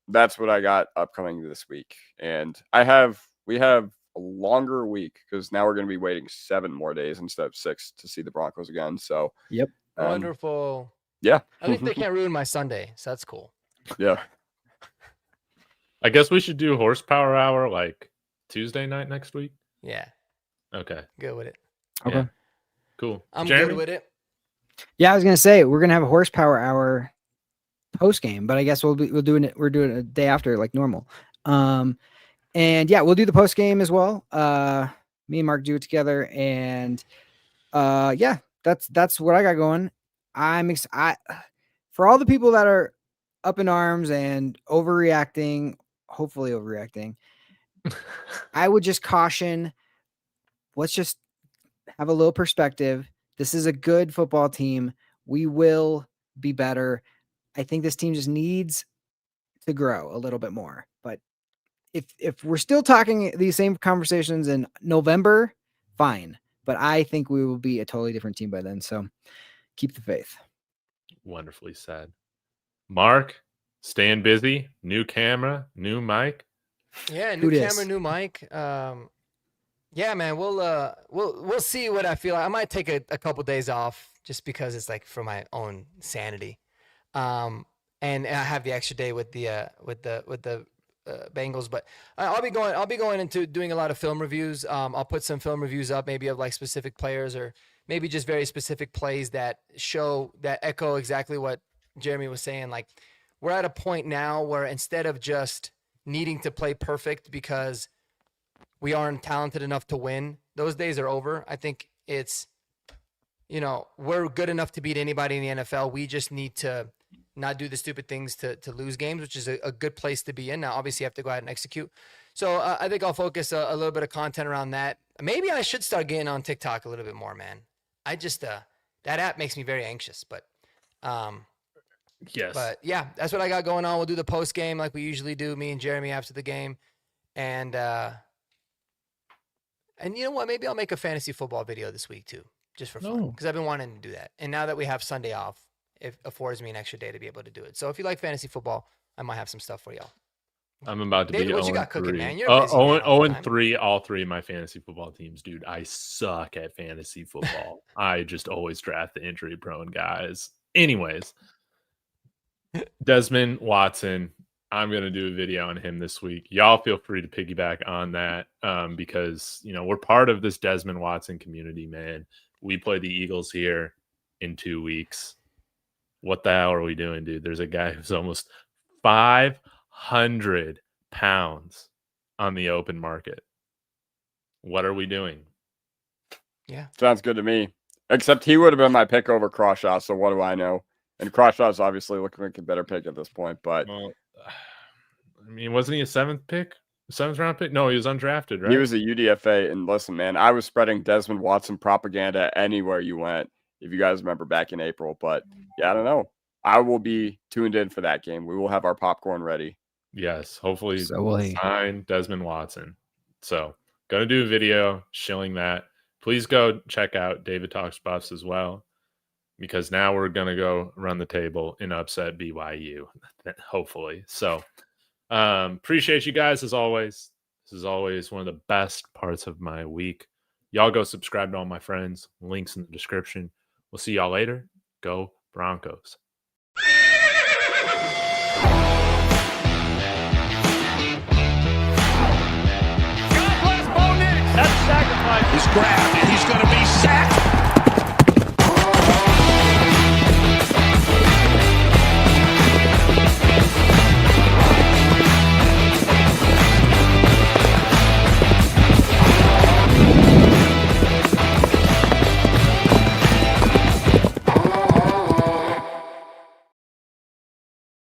[SPEAKER 4] that's what I got upcoming this week. And we have a longer week because now we're going to be waiting 7 more days instead of 6 to see the Broncos again. So,
[SPEAKER 3] yep.
[SPEAKER 2] Wonderful.
[SPEAKER 4] Yeah.
[SPEAKER 2] I think they can't ruin my Sunday. So that's cool.
[SPEAKER 4] Yeah.
[SPEAKER 1] I guess we should do horsepower hour like Tuesday night next week.
[SPEAKER 2] Yeah.
[SPEAKER 1] Okay.
[SPEAKER 2] Good with it.
[SPEAKER 3] Okay.
[SPEAKER 1] Yeah. Cool.
[SPEAKER 2] I'm
[SPEAKER 1] Jeremy?
[SPEAKER 2] good with it.
[SPEAKER 3] Yeah, I was gonna say we're gonna have a horsepower hour post game, but I guess we're doing it a day after like normal. And yeah, we'll do the post game as well. Me and Mark do it together, and yeah, that's what I got going. For all the people that are up in arms and hopefully overreacting, I would just caution, let's just have a little perspective. This is a good football team. We will be better. I think this team just needs to grow a little bit more. But if we're still talking these same conversations in November, fine. But I think we will be a totally different team by then. So keep the faith.
[SPEAKER 1] Wonderfully said. Mark, staying busy. New camera, new mic.
[SPEAKER 2] Yeah, new camera, new mic. Yeah, man, we'll see what I feel like. I might take a couple days off just because it's like for my own sanity. And I have the extra day with the Bengals, but I'll be going into doing a lot of film reviews. I'll put some film reviews up, maybe of like specific players or maybe just very specific plays that echo exactly what Jeremy was saying. Like, we're at a point now where instead of just needing to play perfect because we aren't talented enough to win, those days are over. I think it's, we're good enough to beat anybody in the NFL. We just need to not do the stupid things to lose games, which is a good place to be in. Now, obviously, you have to go out and execute. So I think I'll focus a little bit of content around that. Maybe I should start getting on TikTok a little bit more, man. I just that app makes me very anxious, but
[SPEAKER 1] yes.
[SPEAKER 2] But yeah, that's what I got going on. We'll do the post game like we usually do, me and Jeremy after the game, and you know what? Maybe I'll make a fantasy football video this week too, just for fun, because I've been wanting to do that. And now that we have Sunday off, it affords me an extra day to be able to do it. So if you like fantasy football, I might have some stuff for y'all.
[SPEAKER 1] I'm about to
[SPEAKER 2] David,
[SPEAKER 1] be
[SPEAKER 2] what you got cooking,
[SPEAKER 1] 0-3.
[SPEAKER 2] man? You're busy, man, all the time.
[SPEAKER 1] 0-3, all 3 of my fantasy football teams, dude. I suck at fantasy football. I just always draft the injury-prone guys. Anyways, Desmond Watson, I'm going to do a video on him this week. Y'all feel free to piggyback on that because, we're part of this Desmond Watson community, man. We play the Eagles here in 2 weeks. What the hell are we doing, dude? There's a guy who's almost 500 pounds on the open market. What are we doing?
[SPEAKER 2] Yeah.
[SPEAKER 4] Sounds good to me. Except he would have been my pick over Crawshaw, so what do I know? And Crawshaw's obviously looking like a better pick at this point, but
[SPEAKER 1] Well, I mean, wasn't he a 7th pick? 7th round pick? No, he was undrafted, right?
[SPEAKER 4] he was a UDFA. And listen, man, I was spreading Desmond Watson propaganda anywhere you went, if you guys remember back in April. But yeah, I don't know. I will be tuned in for that game. We will have our popcorn ready.
[SPEAKER 1] Yes, hopefully
[SPEAKER 3] So will he.
[SPEAKER 1] sign Desmond Watson. So, gonna do a video shilling that. Please go check out David Talks Buffs as well, because now we're gonna go run the table and upset BYU, hopefully. So, appreciate you guys as always. This is always one of the best parts of my week. Y'all go subscribe to all my friends. Links in the description. We'll see y'all later. Go Broncos.
[SPEAKER 5] That sacrifice is grabbed.